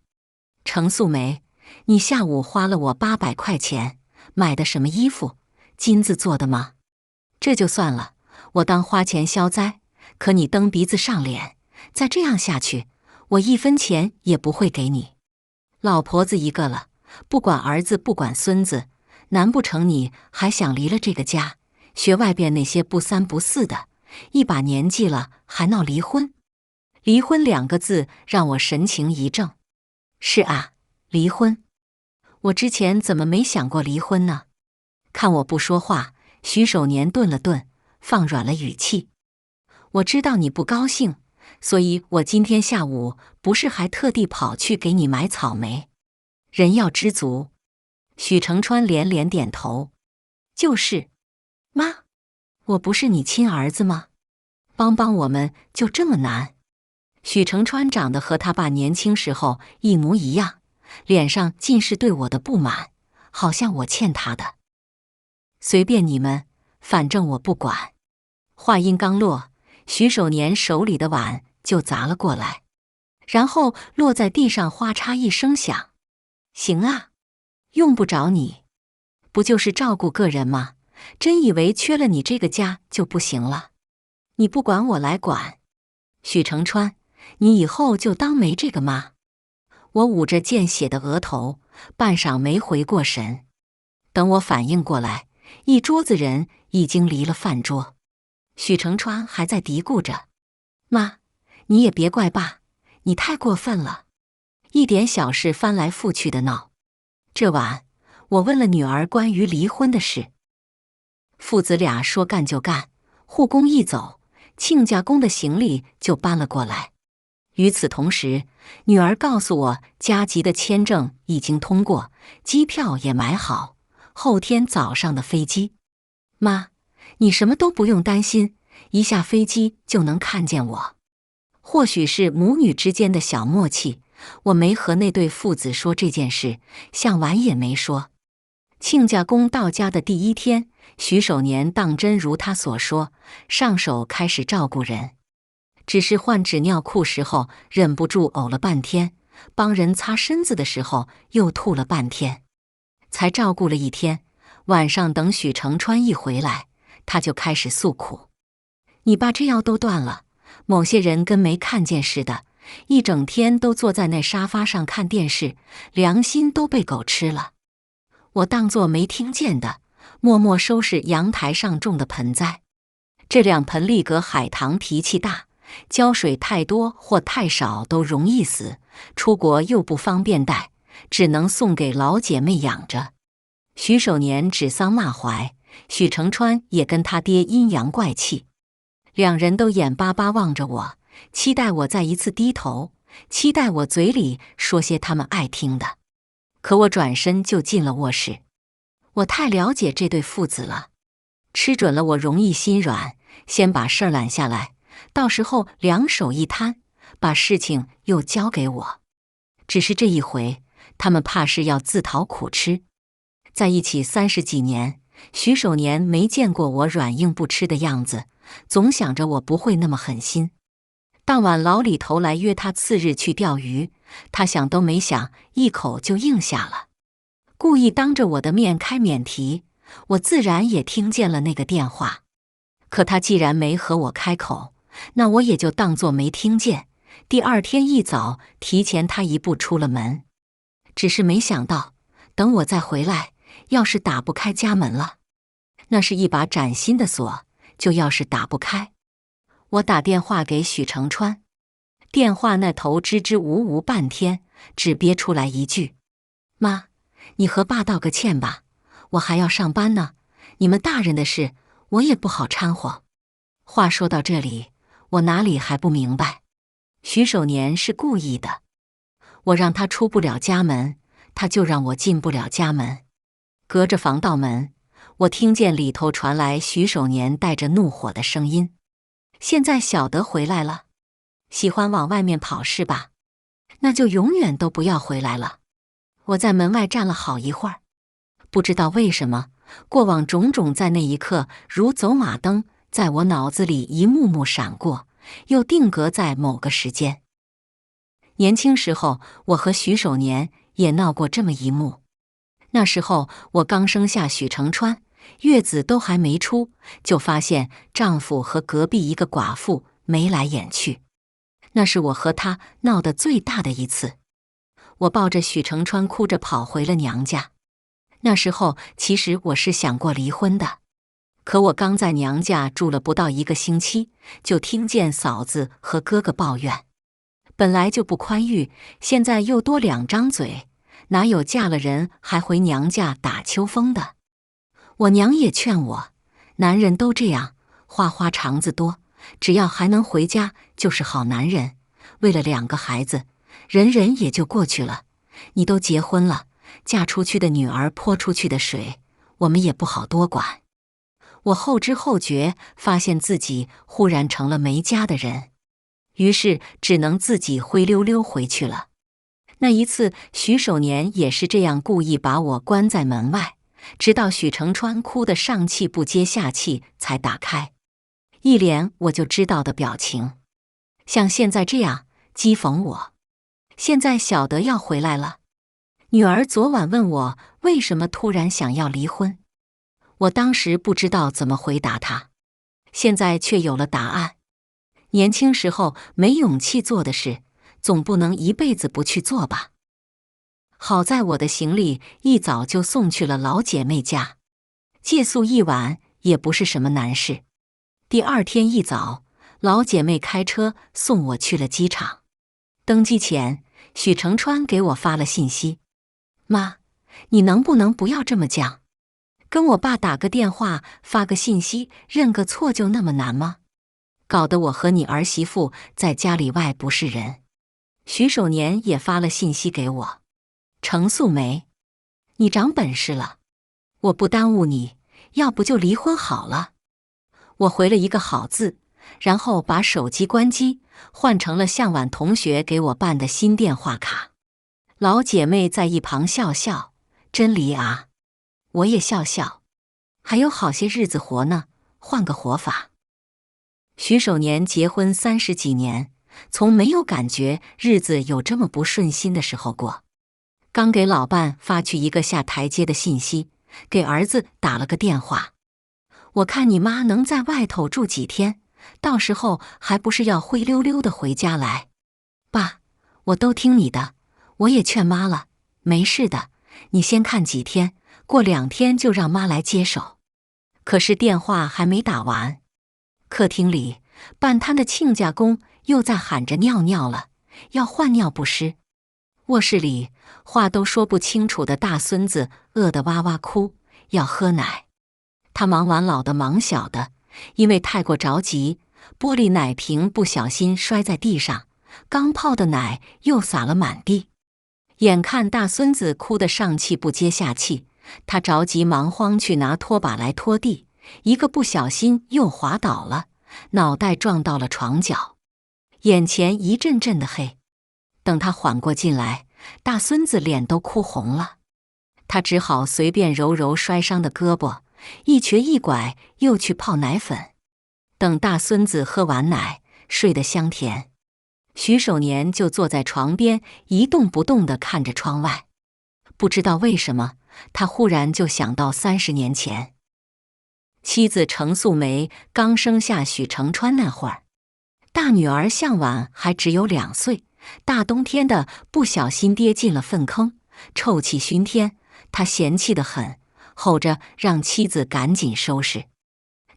程素梅，你下午花了我800块钱，买的什么衣服？金子做的吗？这就算了，我当花钱消灾。可你蹬鼻子上脸，再这样下去，我1分钱也不会给你。老婆子一个了，不管儿子不管孙子，难不成你还想离了这个家，学外边那些不三不四的，一把年纪了还闹离婚？离婚2个字让我神情一怔。是啊，离婚。我之前怎么没想过离婚呢？看我不说话，徐守年顿了顿，放软了语气。我知道你不高兴，所以我今天下午不是还特地跑去给你买草莓。人要知足。许承川连连点头。就是。妈，我不是你亲儿子吗？帮帮我们就这么难？许承川长得和他爸年轻时候一模一样，脸上尽是对我的不满，好像我欠他的。随便你们，反正我不管。话音刚落，徐守年手里的碗就砸了过来，然后落在地上，哗嚓一声响。行啊，用不着你，不就是照顾个人吗？真以为缺了你这个家就不行了？你不管我来管。许承川，你以后就当没这个妈。我捂着见血的额头，半晌没回过神。等我反应过来，一桌子人已经离了饭桌。许承川还在嘀咕着：妈，你也别怪爸，你太过分了，一点小事翻来覆去的闹。这晚我问了女儿关于离婚的事，父子俩说干就干，护工一走，亲家公的行李就搬了过来。与此同时，女儿告诉我加急的签证已经通过，机票也买好，后天早上的飞机。妈，你什么都不用担心，一下飞机就能看见我。或许是母女之间的小默契，我没和那对父子说这件事，向晚也没说。亲家公到家的第1天，徐守年当真如他所说，上手开始照顾人。只是换纸尿裤时候忍不住呕了半天，帮人擦身子的时候又吐了半天，才照顾了1天。晚上等许承川一回来，他就开始诉苦：你爸这腰都断了，某些人跟没看见似的，一整天都坐在那沙发上看电视，良心都被狗吃了。我当作没听见的，默默收拾阳台上种的盆栽。这2盆立格海棠脾气大，浇水太多或太少都容易死，出国又不方便带，只能送给老姐妹养着。徐守年指桑骂槐，许承川也跟他爹阴阳怪气，2人都眼巴巴望着我，期待我再一次低头，期待我嘴里说些他们爱听的。可我转身就进了卧室。我太了解这对父子了，吃准了我容易心软，先把事儿揽下来，到时候2手一摊，把事情又交给我。只是这一回，他们怕是要自讨苦吃。在一起30几年，徐守年没见过我软硬不吃的样子，总想着我不会那么狠心。当晚老李头来约他次日去钓鱼，他想都没想，一口就应下了。故意当着我的面开免提，我自然也听见了那个电话。可他既然没和我开口，那我也就当作没听见。第2天一早，提前他1步出了门。只是没想到，等我再回来，要是打不开家门了。那是一把崭新的锁，就要是打不开。我打电话给许承川，电话那头支支吾吾半天，只憋出来一句：妈，你和爸道个歉吧，我还要上班呢，你们大人的事我也不好掺和。话说到这里，我哪里还不明白，徐守年是故意的。我让他出不了家门，他就让我进不了家门。隔着防盗门，我听见里头传来徐守年带着怒火的声音：现在晓得回来了，喜欢往外面跑是吧？那就永远都不要回来了。我在门外站了好一会儿，不知道为什么，过往种种在那一刻如走马灯，在我脑子里一幕幕闪过，又定格在某个时间。年轻时候，我和徐守年也闹过这么一幕。那时候我刚生下许承川，月子都还没出，就发现丈夫和隔壁一个寡妇眉来眼去。那是我和他闹得最大的一次。我抱着许成川哭着跑回了娘家。那时候其实我是想过离婚的，可我刚在娘家住了不到1个星期，就听见嫂子和哥哥抱怨，本来就不宽裕，现在又多2张嘴，哪有嫁了人还回娘家打秋风的？我娘也劝我，男人都这样，花花肠子多，只要还能回家就是好男人。为了2个孩子，忍忍也就过去了。你都结婚了，嫁出去的女儿泼出去的水，我们也不好多管。我后知后觉，发现自己忽然成了没家的人，于是只能自己灰溜溜回去了。那一次，许守年也是这样故意把我关在门外，直到许成川哭得上气不接下气才打开，一脸我就知道的表情，像现在这样讥讽我。现在晓得要回来了。女儿昨晚问我为什么突然想要离婚，我当时不知道怎么回答她，现在却有了答案。年轻时候没勇气做的事，总不能一辈子不去做吧。好在我的行李一早就送去了老姐妹家，借宿1晚也不是什么难事。第2天一早，老姐妹开车送我去了机场。登机前，许成川给我发了信息：妈，你能不能不要这么犟？跟我爸打个电话，发个信息，认个错就那么难吗？搞得我和你儿媳妇在家里外不是人。许守年也发了信息给我：程素梅，你长本事了，我不耽误你，要不就离婚好了。我回了一个好字，然后把手机关机，换成了向晚同学给我办的新电话卡。老姐妹在一旁笑笑：真离啊。我也笑笑，还有好些日子活呢，换个活法。许守年结婚30几年，从没有感觉日子有这么不顺心的时候过。刚给老伴发去一个下台阶的信息，给儿子打了个电话：我看你妈能在外头住几天，到时候还不是要灰溜溜的回家来。爸，我都听你的，我也劝妈了，没事的，你先看几天，过2天就让妈来接手。可是电话还没打完，客厅里办摊的亲家公又在喊着尿尿了，要换尿不湿。卧室里话都说不清楚的大孙子饿得哇哇哭，要喝奶。他忙完老的忙小的，因为太过着急，玻璃奶瓶不小心摔在地上，刚泡的奶又洒了满地。眼看大孙子哭得上气不接下气，他着急忙慌去拿拖把来拖地，一个不小心又滑倒了，脑袋撞到了床角，眼前一阵阵的黑。等他缓过劲来，大孙子脸都哭红了，他只好随便揉揉摔伤的胳膊，一瘸一拐又去泡奶粉。等大孙子喝完奶，睡得香甜，许守年就坐在床边一动不动地看着窗外。不知道为什么，他忽然就想到30年前，妻子程素梅刚生下许成川那会儿，大女儿向晚还只有2岁，大冬天的不小心跌进了粪坑，臭气熏天，他嫌弃得很，吼着让妻子赶紧收拾。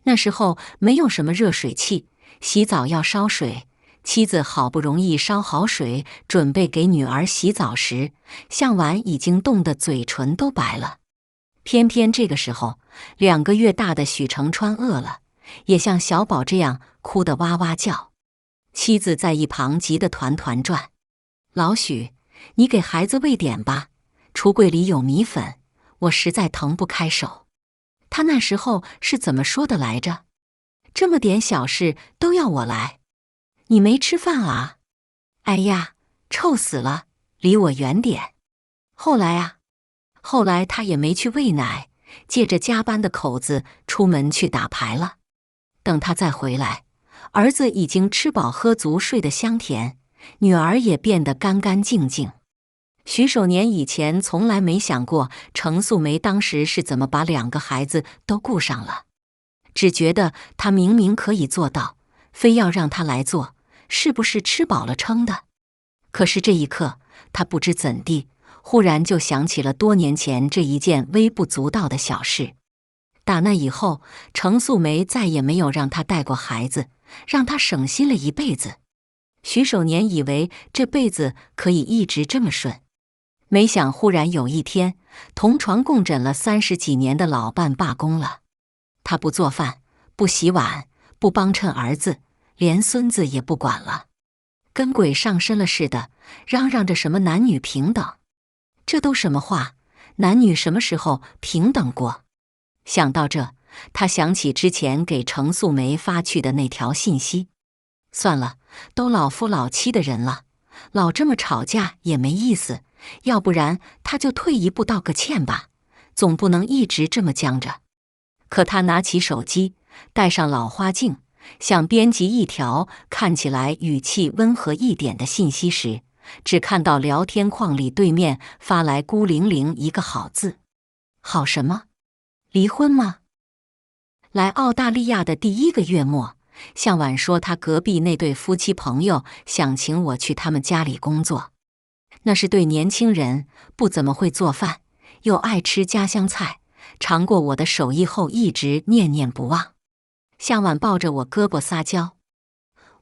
那时候没有什么热水器，洗澡要烧水，妻子好不容易烧好水，准备给女儿洗澡时，向晚已经冻得嘴唇都白了。偏偏这个时候，2个月大的许成川饿了，也像小宝这样哭得哇哇叫。妻子在一旁急得团团转：老许，你给孩子喂点吧，橱柜里有米粉，我实在腾不开手。他那时候是怎么说的来着？这么点小事都要我来，你没吃饭啊？哎呀，臭死了，离我远点。后来他也没去喂奶，借着加班的口子出门去打牌了。等他再回来，儿子已经吃饱喝足，睡得香甜，女儿也变得干干净净。许守年以前从来没想过程素梅当时是怎么把2个孩子都顾上了，只觉得她明明可以做到，非要让她来做，是不是吃饱了撑的？可是这一刻，他不知怎地，忽然就想起了多年前这一件微不足道的小事。打那以后，程素梅再也没有让他带过孩子，让他省心了一辈子。徐守年以为这辈子可以一直这么顺，没想忽然有一天，同床共枕了30几年的老伴罢工了。他不做饭，不洗碗，不帮衬儿子，连孙子也不管了，跟鬼上身了似的，嚷嚷着什么男女平等。这都什么话？男女什么时候平等过？想到这，他想起之前给程素梅发去的那条信息。算了，都老夫老妻的人了，老这么吵架也没意思，要不然他就退一步道个歉吧，总不能一直这么僵着。可他拿起手机，戴上老花镜，想编辑一条看起来语气温和一点的信息时，只看到聊天框里对面发来孤零零一个好字。好什么？离婚吗？来澳大利亚的第1个月末，向晚说他隔壁那对夫妻朋友想请我去他们家里工作。那是对年轻人，不怎么会做饭，又爱吃家乡菜，尝过我的手艺后一直念念不忘。向晚抱着我胳膊撒娇：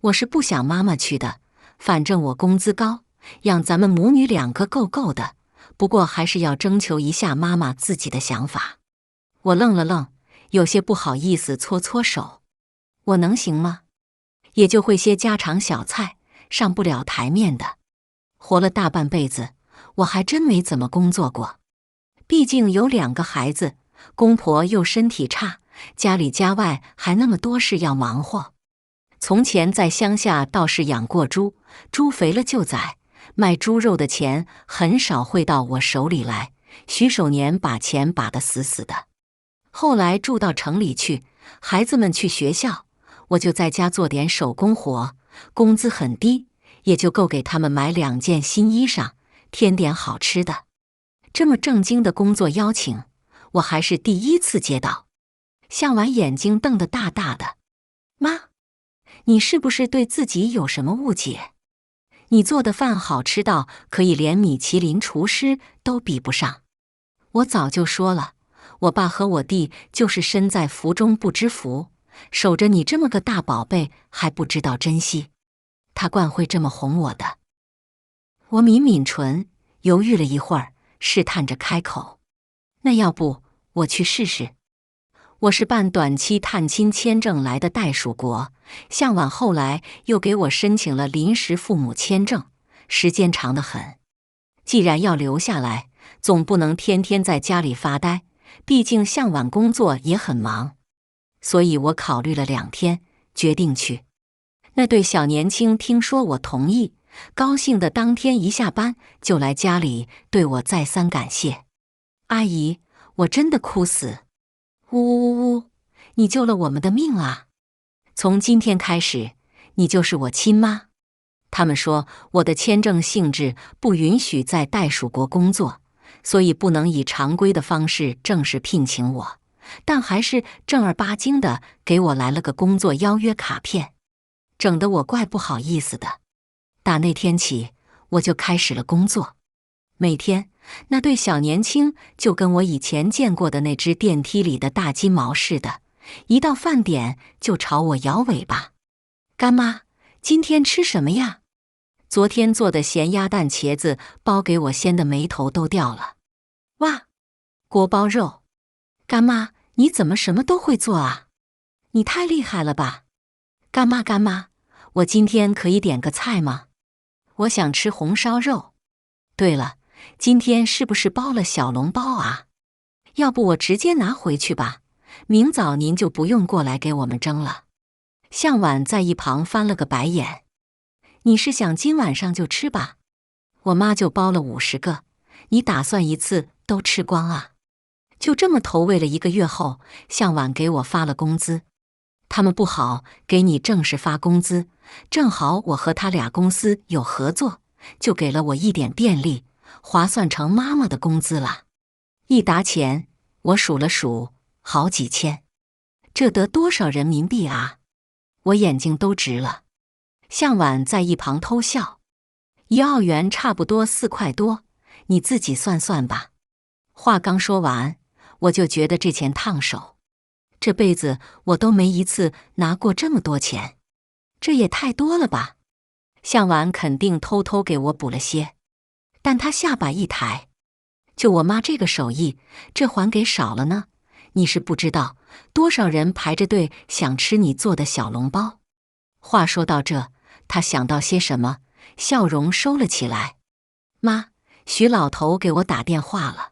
我是不想妈妈去的，反正我工资高，养咱们母女2个够够的，不过还是要征求一下妈妈自己的想法。我愣了愣，有些不好意思搓搓手。我能行吗？也就会些家常小菜，上不了台面的。活了大半辈子，我还真没怎么工作过。毕竟有2个孩子，公婆又身体差，家里家外还那么多事要忙活。从前在乡下倒是养过猪，猪肥了就宰，卖猪肉的钱很少会到我手里来。徐守年把钱把得死死的。后来住到城里去，孩子们去学校，我就在家做点手工活，工资很低，也就够给他们买2件新衣裳，添点好吃的。这么正经的工作邀请，我还是第1次接到。向晚眼睛瞪得大大的：妈，你是不是对自己有什么误解？你做的饭好吃到可以连米其林厨师都比不上。我早就说了，我爸和我弟就是身在福中不知福，守着你这么个大宝贝还不知道珍惜。他惯会这么哄我的。我抿抿唇，犹豫了一会儿，试探着开口：那要不我去试试？我是办短期探亲签证来的袋鼠国，向晚后来又给我申请了临时父母签证，时间长得很。既然要留下来，总不能天天在家里发呆，毕竟向晚工作也很忙。所以我考虑了2天，决定去。那对小年轻听说我同意，高兴的当天一下班就来家里对我再三感谢。阿姨，我真的哭死！呜呜呜，你救了我们的命啊！从今天开始，你就是我亲妈。他们说我的签证性质不允许在袋鼠国工作，所以不能以常规的方式正式聘请我，但还是正儿八经的给我来了个工作邀约卡片，整得我怪不好意思的。打那天起，我就开始了工作。每天，那对小年轻就跟我以前见过的那只电梯里的大金毛似的，一到饭点就朝我摇尾巴：干妈，今天吃什么呀？昨天做的咸鸭蛋茄子包给我掀的眉头都掉了。哇，锅包肉！干妈，你怎么什么都会做啊？你太厉害了吧！干妈，干妈，我今天可以点个菜吗？我想吃红烧肉。对了，今天是不是包了小笼包啊？要不我直接拿回去吧，明早您就不用过来给我们蒸了。向晚在一旁翻了个白眼：你是想今晚上就吃吧？我妈就包了50个，你打算一次都吃光啊？就这么投喂了1个月后，向晚给我发了工资。他们不好给你正式发工资，正好我和他俩公司有合作，就给了我一点便利，划算成妈妈的工资了。一沓钱，我数了数，好几千，这得多少人民币啊？我眼睛都直了。向晚在一旁偷笑，1澳元差不多4块多，你自己算算吧。话刚说完，我就觉得这钱烫手，这辈子我都没一次拿过这么多钱，这也太多了吧。向晚肯定偷偷给我补了些，但他下巴一抬，就我妈这个手艺，这还给少了呢。你是不知道多少人排着队想吃你做的小笼包。话说到这，他想到些什么，笑容收了起来。妈，徐老头给我打电话了。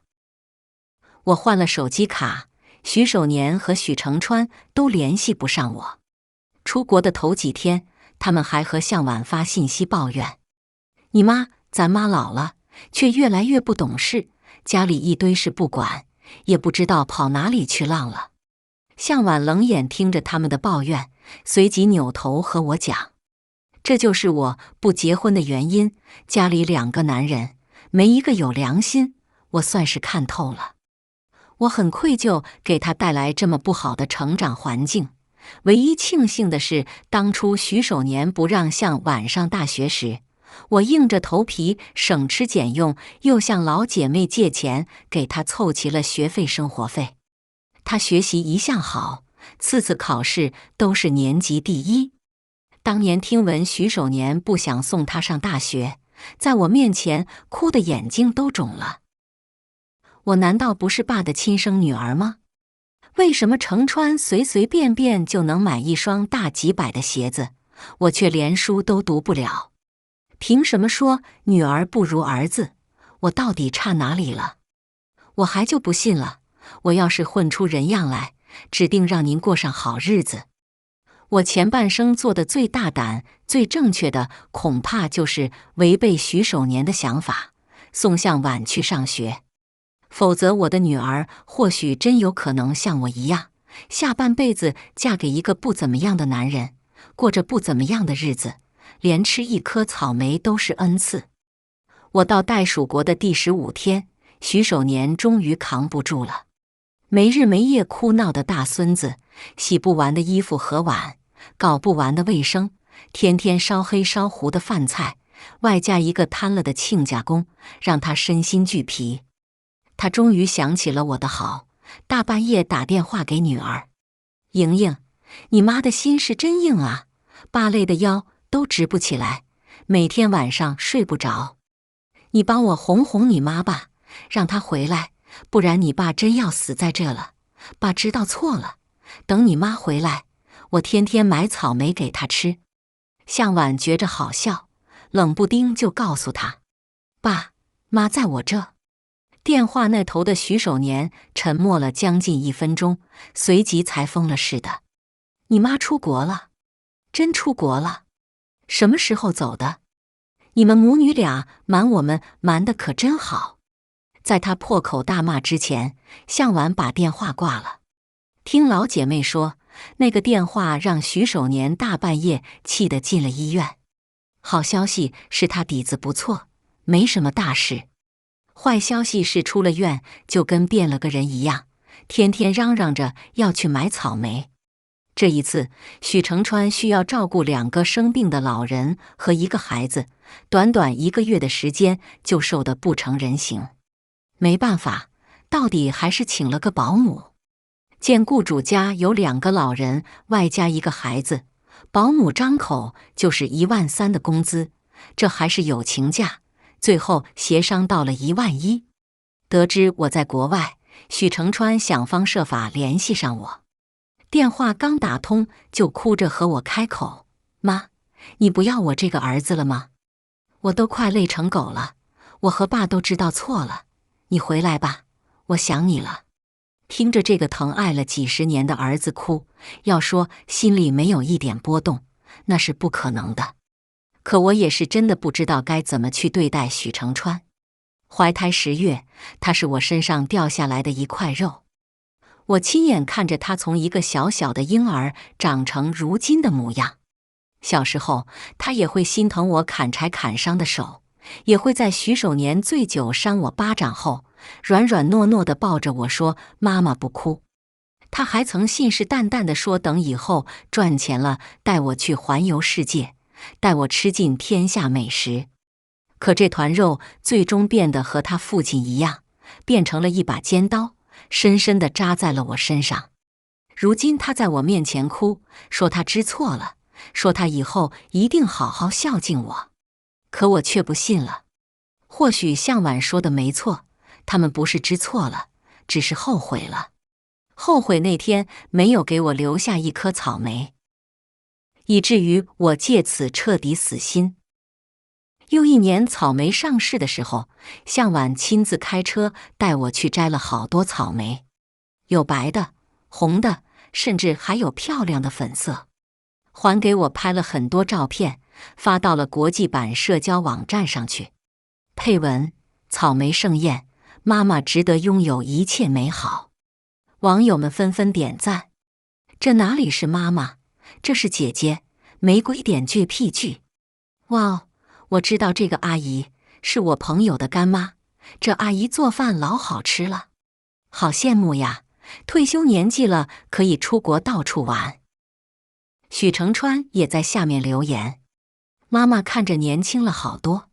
我换了手机卡，徐守年和许成川都联系不上我。出国的头几天，他们还和向晚发信息抱怨：你妈，咱妈老了，却越来越不懂事，家里一堆事不管，也不知道跑哪里去浪了。向晚冷眼听着他们的抱怨，随即扭头和我讲：这就是我不结婚的原因，家里2个男人，没一个有良心，我算是看透了。我很愧疚给他带来这么不好的成长环境，唯一庆幸的是，当初徐守年不让向晚上大学时，我硬着头皮省吃俭用，又向老姐妹借钱给他凑齐了学费生活费。他学习一向好，次次考试都是年级第1。当年听闻徐守年不想送他上大学，在我面前哭得眼睛都肿了。我难道不是爸的亲生女儿吗？为什么程川随随便便就能买一双大几百的鞋子，我却连书都读不了？凭什么说女儿不如儿子？我到底差哪里了？我还就不信了，我要是混出人样来，指定让您过上好日子。我前半生做的最大胆、最正确的，恐怕就是违背徐守年的想法，送向晚去上学。否则我的女儿或许真有可能像我一样，下半辈子嫁给一个不怎么样的男人，过着不怎么样的日子，连吃一颗草莓都是恩赐。我到袋鼠国的第15天，徐守年终于扛不住了，没日没夜哭闹的大孙子，洗不完的衣服和碗，搞不完的卫生，天天烧黑烧糊的饭菜，外加一个瘫了的亲家公，让他身心俱疲。他终于想起了我的好，大半夜打电话给女儿：莹莹，你妈的心是真硬啊，爸累的腰都直不起来，每天晚上睡不着。你帮我哄哄你妈吧，让她回来，不然你爸真要死在这了。爸知道错了，等你妈回来，我天天买草莓给她吃。向晚觉着好笑，冷不丁就告诉他：爸妈在我这。电话那头的徐守年沉默了将近1分钟，随即才疯了似的：你妈出国了？真出国了？什么时候走的？你们母女俩瞒我们瞒得可真好。在他破口大骂之前，向晚把电话挂了。听老姐妹说，那个电话让徐守年大半夜气得进了医院。好消息是他底子不错，没什么大事。坏消息是出了院就跟变了个人一样，天天嚷嚷着要去买草莓。这一次，许成川需要照顾2个生病的老人和1个孩子，短短1个月的时间就瘦得不成人形。没办法，到底还是请了个保姆。见雇主家有2个老人外加1个孩子，保姆张口就是13000的工资，这还是友情价，最后协商到了11000。得知我在国外，许成川想方设法联系上我。电话刚打通，就哭着和我开口：妈，你不要我这个儿子了吗？我都快累成狗了，我和爸都知道错了，你回来吧，我想你了。听着这个疼爱了几10年的儿子哭，要说心里没有一点波动，那是不可能的。可我也是真的不知道该怎么去对待许成川。怀胎10月，他是我身上掉下来的一块肉。我亲眼看着他从一个小小的婴儿长成如今的模样。小时候，他也会心疼我砍柴砍伤的手，也会在徐守年醉酒扇我巴掌后，软软糯糯地抱着我说：妈妈不哭。他还曾信誓旦旦地说等以后赚钱了带我去环游世界，带我吃尽天下美食。可这团肉最终变得和他父亲一样，变成了一把尖刀，深深地扎在了我身上。如今他在我面前哭，说他知错了，说他以后一定好好孝敬我。可我却不信了。或许向晚说的没错，他们不是知错了，只是后悔了。后悔那天没有给我留下一颗草莓，以至于我借此彻底死心。又一年草莓上市的时候，向晚亲自开车带我去摘了好多草莓，有白的、红的，甚至还有漂亮的粉色，还给我拍了很多照片，发到了国际版社交网站上去。配文：草莓盛宴，妈妈值得拥有一切美好。网友们纷纷点赞。这哪里是妈妈，这是姐姐，玫瑰点缀屁剧。哇哦，我知道这个阿姨是我朋友的干妈，这阿姨做饭老好吃了，好羡慕呀！退休年纪了，可以出国到处玩。许成川也在下面留言：妈妈看着年轻了好多。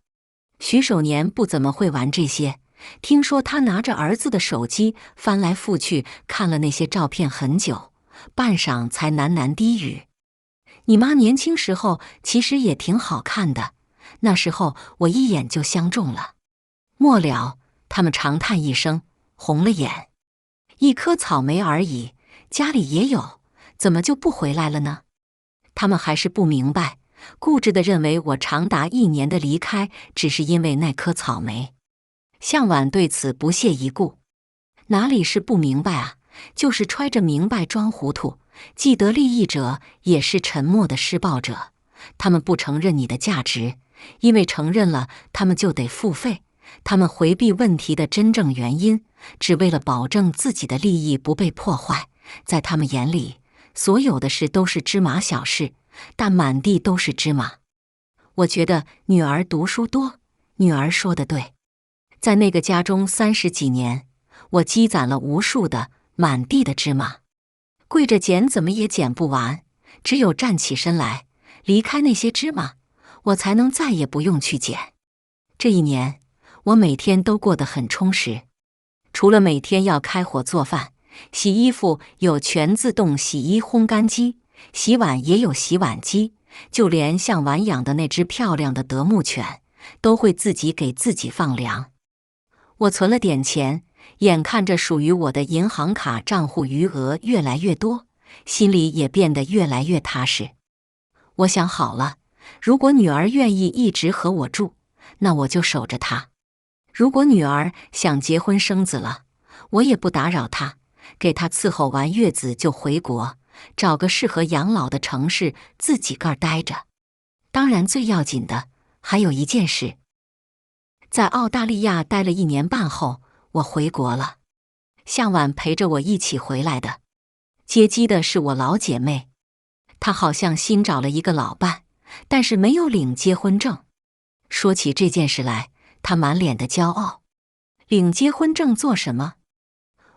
许守年不怎么会玩这些，听说他拿着儿子的手机翻来覆去看了那些照片很久，半晌才喃喃低语：你妈年轻时候其实也挺好看的，那时候我一眼就相中了。末了，他们长叹一声，红了眼。一颗草莓而已，家里也有，怎么就不回来了呢？他们还是不明白，固执地认为我长达1年的离开只是因为那颗草莓。向晚对此不屑一顾：哪里是不明白啊，就是揣着明白装糊涂。既得利益者也是沉默的施暴者，他们不承认你的价值，因为承认了他们就得付费。他们回避问题的真正原因，只为了保证自己的利益不被破坏。在他们眼里，所有的事都是芝麻小事，但满地都是芝麻。我觉得女儿读书多，女儿说得对。在那个家中30几年，我积攒了无数的满地的芝麻，跪着捡怎么也捡不完，只有站起身来，离开那些芝麻，我才能再也不用去捡。这1年，我每天都过得很充实，除了每天要开火做饭，洗衣服有全自动洗衣烘干机，洗碗也有洗碗机，就连向晚养的那只漂亮的德牧犬，都会自己给自己放粮。我存了点钱，眼看着属于我的银行卡账户余额越来越多，心里也变得越来越踏实。我想好了，如果女儿愿意一直和我住，那我就守着她；如果女儿想结婚生子了，我也不打扰她，给她伺候完月子就回国，找个适合养老的城市自己个儿待着。当然最要紧的还有一件事。在澳大利亚待了1年半后，我回国了。向晚陪着我一起回来的，接机的是我老姐妹。她好像新找了一个老伴，但是没有领结婚证。说起这件事来，她满脸的骄傲。领结婚证做什么？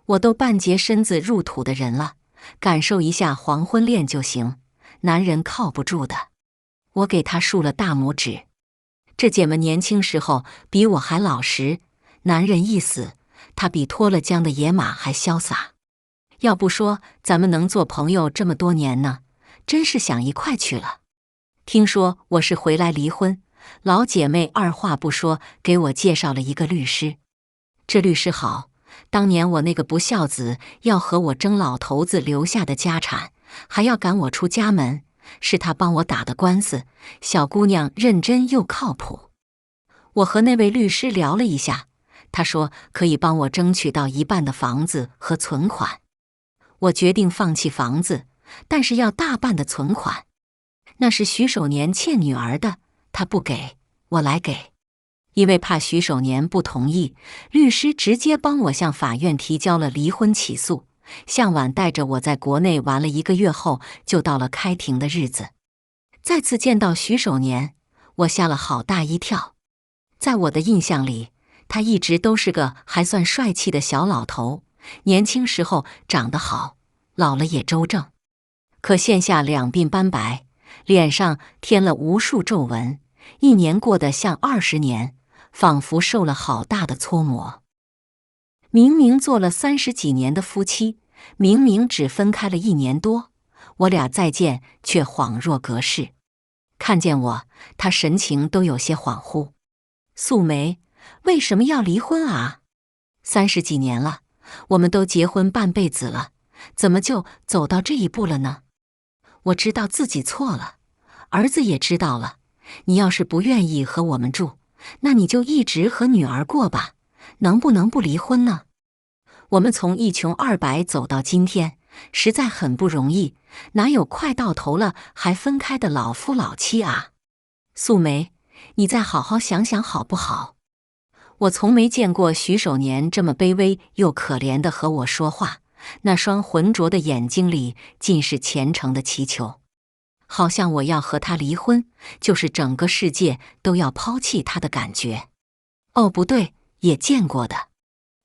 我都半截身子入土的人了，感受一下黄昏恋就行，男人靠不住的。我给她竖了大拇指。这姐们年轻时候比我还老实，男人一死，她比脱了缰的野马还潇洒。要不说咱们能做朋友这么多年呢，真是想一块去了。听说我是回来离婚，老姐妹二话不说给我介绍了一个律师。这律师好，当年我那个不孝子要和我争老头子留下的家产，还要赶我出家门，是他帮我打的官司。小姑娘认真又靠谱。我和那位律师聊了一下，他说可以帮我争取到1半的房子和存款。我决定放弃房子，但是要大半的存款。那是徐守年欠女儿的，他不给，我来给。因为怕徐守年不同意，律师直接帮我向法院提交了离婚起诉。向晚带着我在国内玩了1个月后，就到了开庭的日子。再次见到徐守年，我吓了好大一跳。在我的印象里，他一直都是个还算帅气的小老头，年轻时候长得好，老了也周正。可现下两鬓斑白，脸上添了无数皱纹，1年过得像20年，仿佛受了好大的搓磨。明明做了30几年的夫妻，明明只分开了1年多，我俩再见却恍若隔世。看见我，他神情都有些恍惚。素梅，为什么要离婚啊？30几年了，我们都结婚半辈子了，怎么就走到这一步了呢？我知道自己错了，儿子也知道了。你要是不愿意和我们住，那你就一直和女儿过吧，能不能不离婚呢？我们从一穷二白走到今天，实在很不容易，哪有快到头了还分开的老夫老妻啊？素梅，你再好好想想好不好？我从没见过徐守年这么卑微又可怜地和我说话，那双浑浊的眼睛里尽是虔诚的祈求，好像我要和他离婚，就是整个世界都要抛弃他的感觉。哦，不对，也见过的。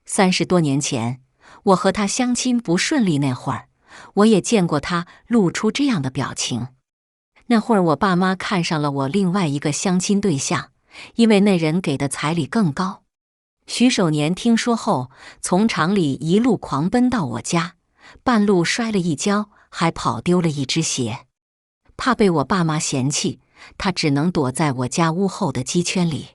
30多年前，我和他相亲不顺利那会儿，我也见过他露出这样的表情。那会儿我爸妈看上了我另外一个相亲对象，因为那人给的彩礼更高。徐守年听说后，从厂里一路狂奔到我家，半路摔了一跤，还跑丢了一只鞋。怕被我爸妈嫌弃，他只能躲在我家屋后的鸡圈里。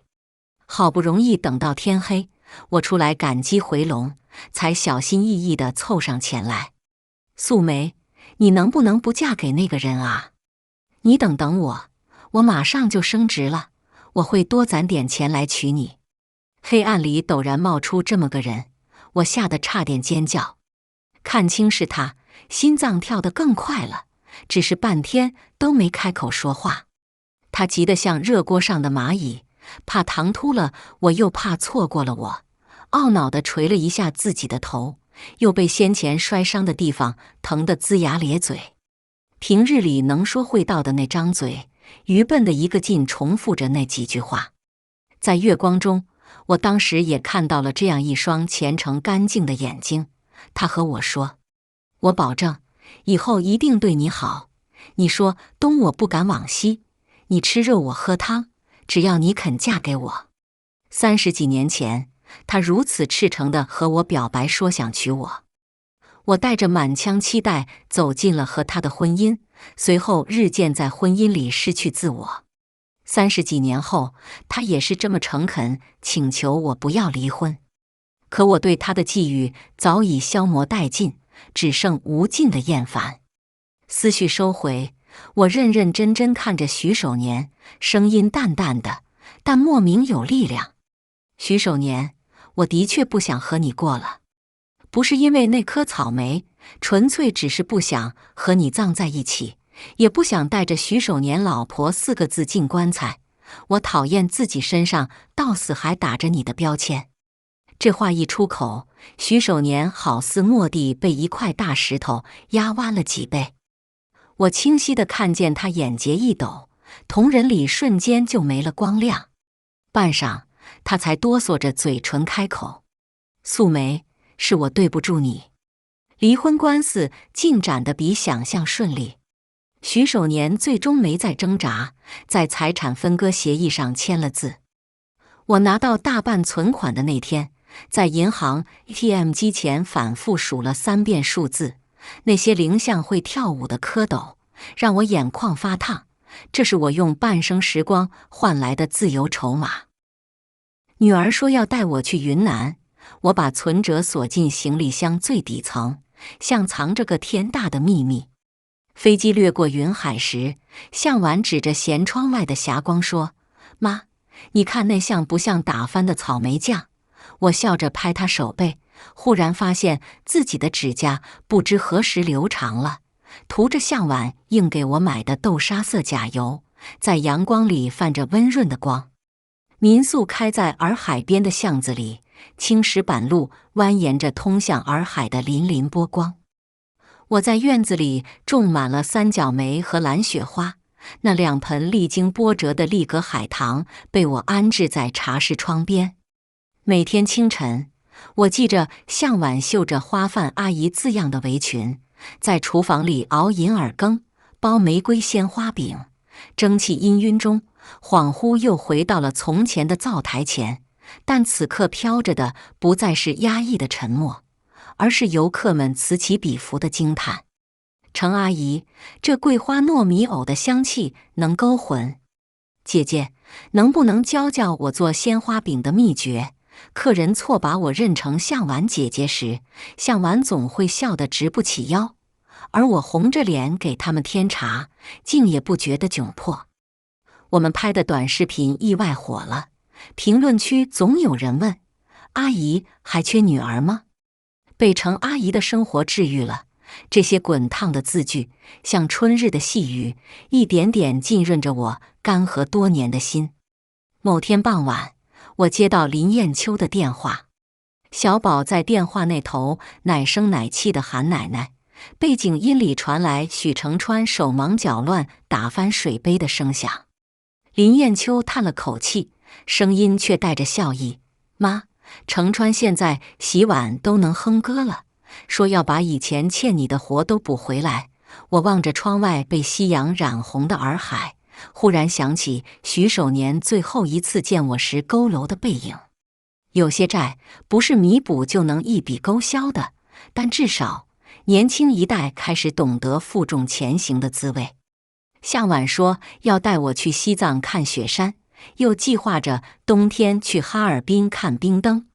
好不容易等到天黑，我出来赶鸡回笼，才小心翼翼地凑上前来。素梅，你能不能不嫁给那个人啊？你等等我，我马上就升职了，我会多攒点钱来娶你。黑暗里陡然冒出这么个人，我吓得差点尖叫。看清是他，心脏跳得更快了，只是半天都没开口说话。他急得像热锅上的蚂蚁，怕唐突了我，又怕错过了我，懊恼地捶了一下自己的头，又被先前摔伤的地方疼得龇牙咧嘴。平日里能说会道的那张嘴，愚笨的一个劲重复着那几句话。在月光中，我当时也看到了这样一双虔诚干净的眼睛。他和我说，我保证以后一定对你好。你说东我不敢往西，你吃肉我喝汤，只要你肯嫁给我。30几年前，他如此赤诚地和我表白说想娶我。我带着满腔期待走进了和他的婚姻，随后日渐在婚姻里失去自我。30几年后，他也是这么诚恳，请求我不要离婚。可我对他的寄语早已消磨殆尽，只剩无尽的厌烦。思绪收回，我认认真真看着徐守年，声音淡淡的，但莫名有力量。徐守年，我的确不想和你过了。不是因为那颗草莓，纯粹只是不想和你葬在一起，也不想带着徐守年老婆4个字进棺材。我讨厌自己身上到死还打着你的标签。这话一出口，徐守年好似蓦地被一块大石头压弯了几倍。我清晰地看见他眼睫一抖，瞳仁里瞬间就没了光亮。半晌，他才哆嗦着嘴唇开口：素梅，是我对不住你。离婚官司进展得比想象顺利，徐守年最终没再挣扎，在财产分割协议上签了字。我拿到大半存款的那天，在银行 ATM 机前反复数了3遍数字，那些零像会跳舞的蝌蚪，让我眼眶发烫。这是我用半生时光换来的自由筹码。女儿说要带我去云南，我把存折锁进行李箱最底层，像藏着个天大的秘密。飞机掠过云海时，向晚指着舷窗外的霞光说：妈，你看那像不像打翻的草莓酱？我笑着拍他手背，忽然发现自己的指甲不知何时留长了，涂着向晚硬给我买的豆沙色甲油，在阳光里泛着温润的光。民宿开在洱海边的巷子里，青石板路蜿蜒着通向洱海的粼粼波光。我在院子里种满了三角梅和蓝雪花，那2盆历经波折的丽格海棠被我安置在茶室窗边。每天清晨，我系着向晚绣着花瓣阿姨字样的围裙，在厨房里熬银耳羹，包玫瑰鲜花饼，蒸汽氤氲中，恍惚又回到了从前的灶台前。但此刻飘着的不再是压抑的沉默，而是游客们此起彼伏的惊叹。程阿姨，这桂花糯米藕的香气能勾魂。姐姐，能不能教教我做鲜花饼的秘诀？客人错把我认成向婉姐姐时，向婉总会笑得直不起腰，而我红着脸给他们添茶，竟也不觉得窘迫。我们拍的短视频意外火了，评论区总有人问：阿姨还缺女儿吗？被程阿姨的生活治愈了，这些滚烫的字句像春日的细雨，一点点浸润着我干涸多年的心。某天傍晚，我接到林艳秋的电话，小宝在电话那头奶声奶气地喊奶奶，背景音里传来许成川手忙脚乱打翻水杯的声响。林艳秋叹了口气，声音却带着笑意：妈，成川现在洗碗都能哼歌了，说要把以前欠你的活都补回来。我望着窗外被夕阳染红的洱海，忽然想起徐守年最后一次见我时佝偻的背影。有些债不是弥补就能一笔勾销的，但至少年轻一代开始懂得负重前行的滋味。向晚说要带我去西藏看雪山，又计划着冬天去哈尔滨看冰灯。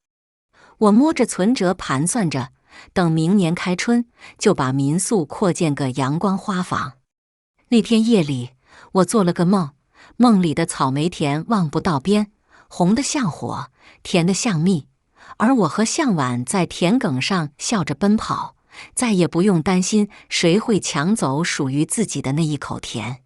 我摸着存折盘算着，等明年开春就把民宿扩建个阳光花房。那天夜里，我做了个梦，梦里的草莓田望不到边，红得像火，甜得像蜜，而我和向晚在田埂上笑着奔跑，再也不用担心谁会抢走属于自己的那一口甜。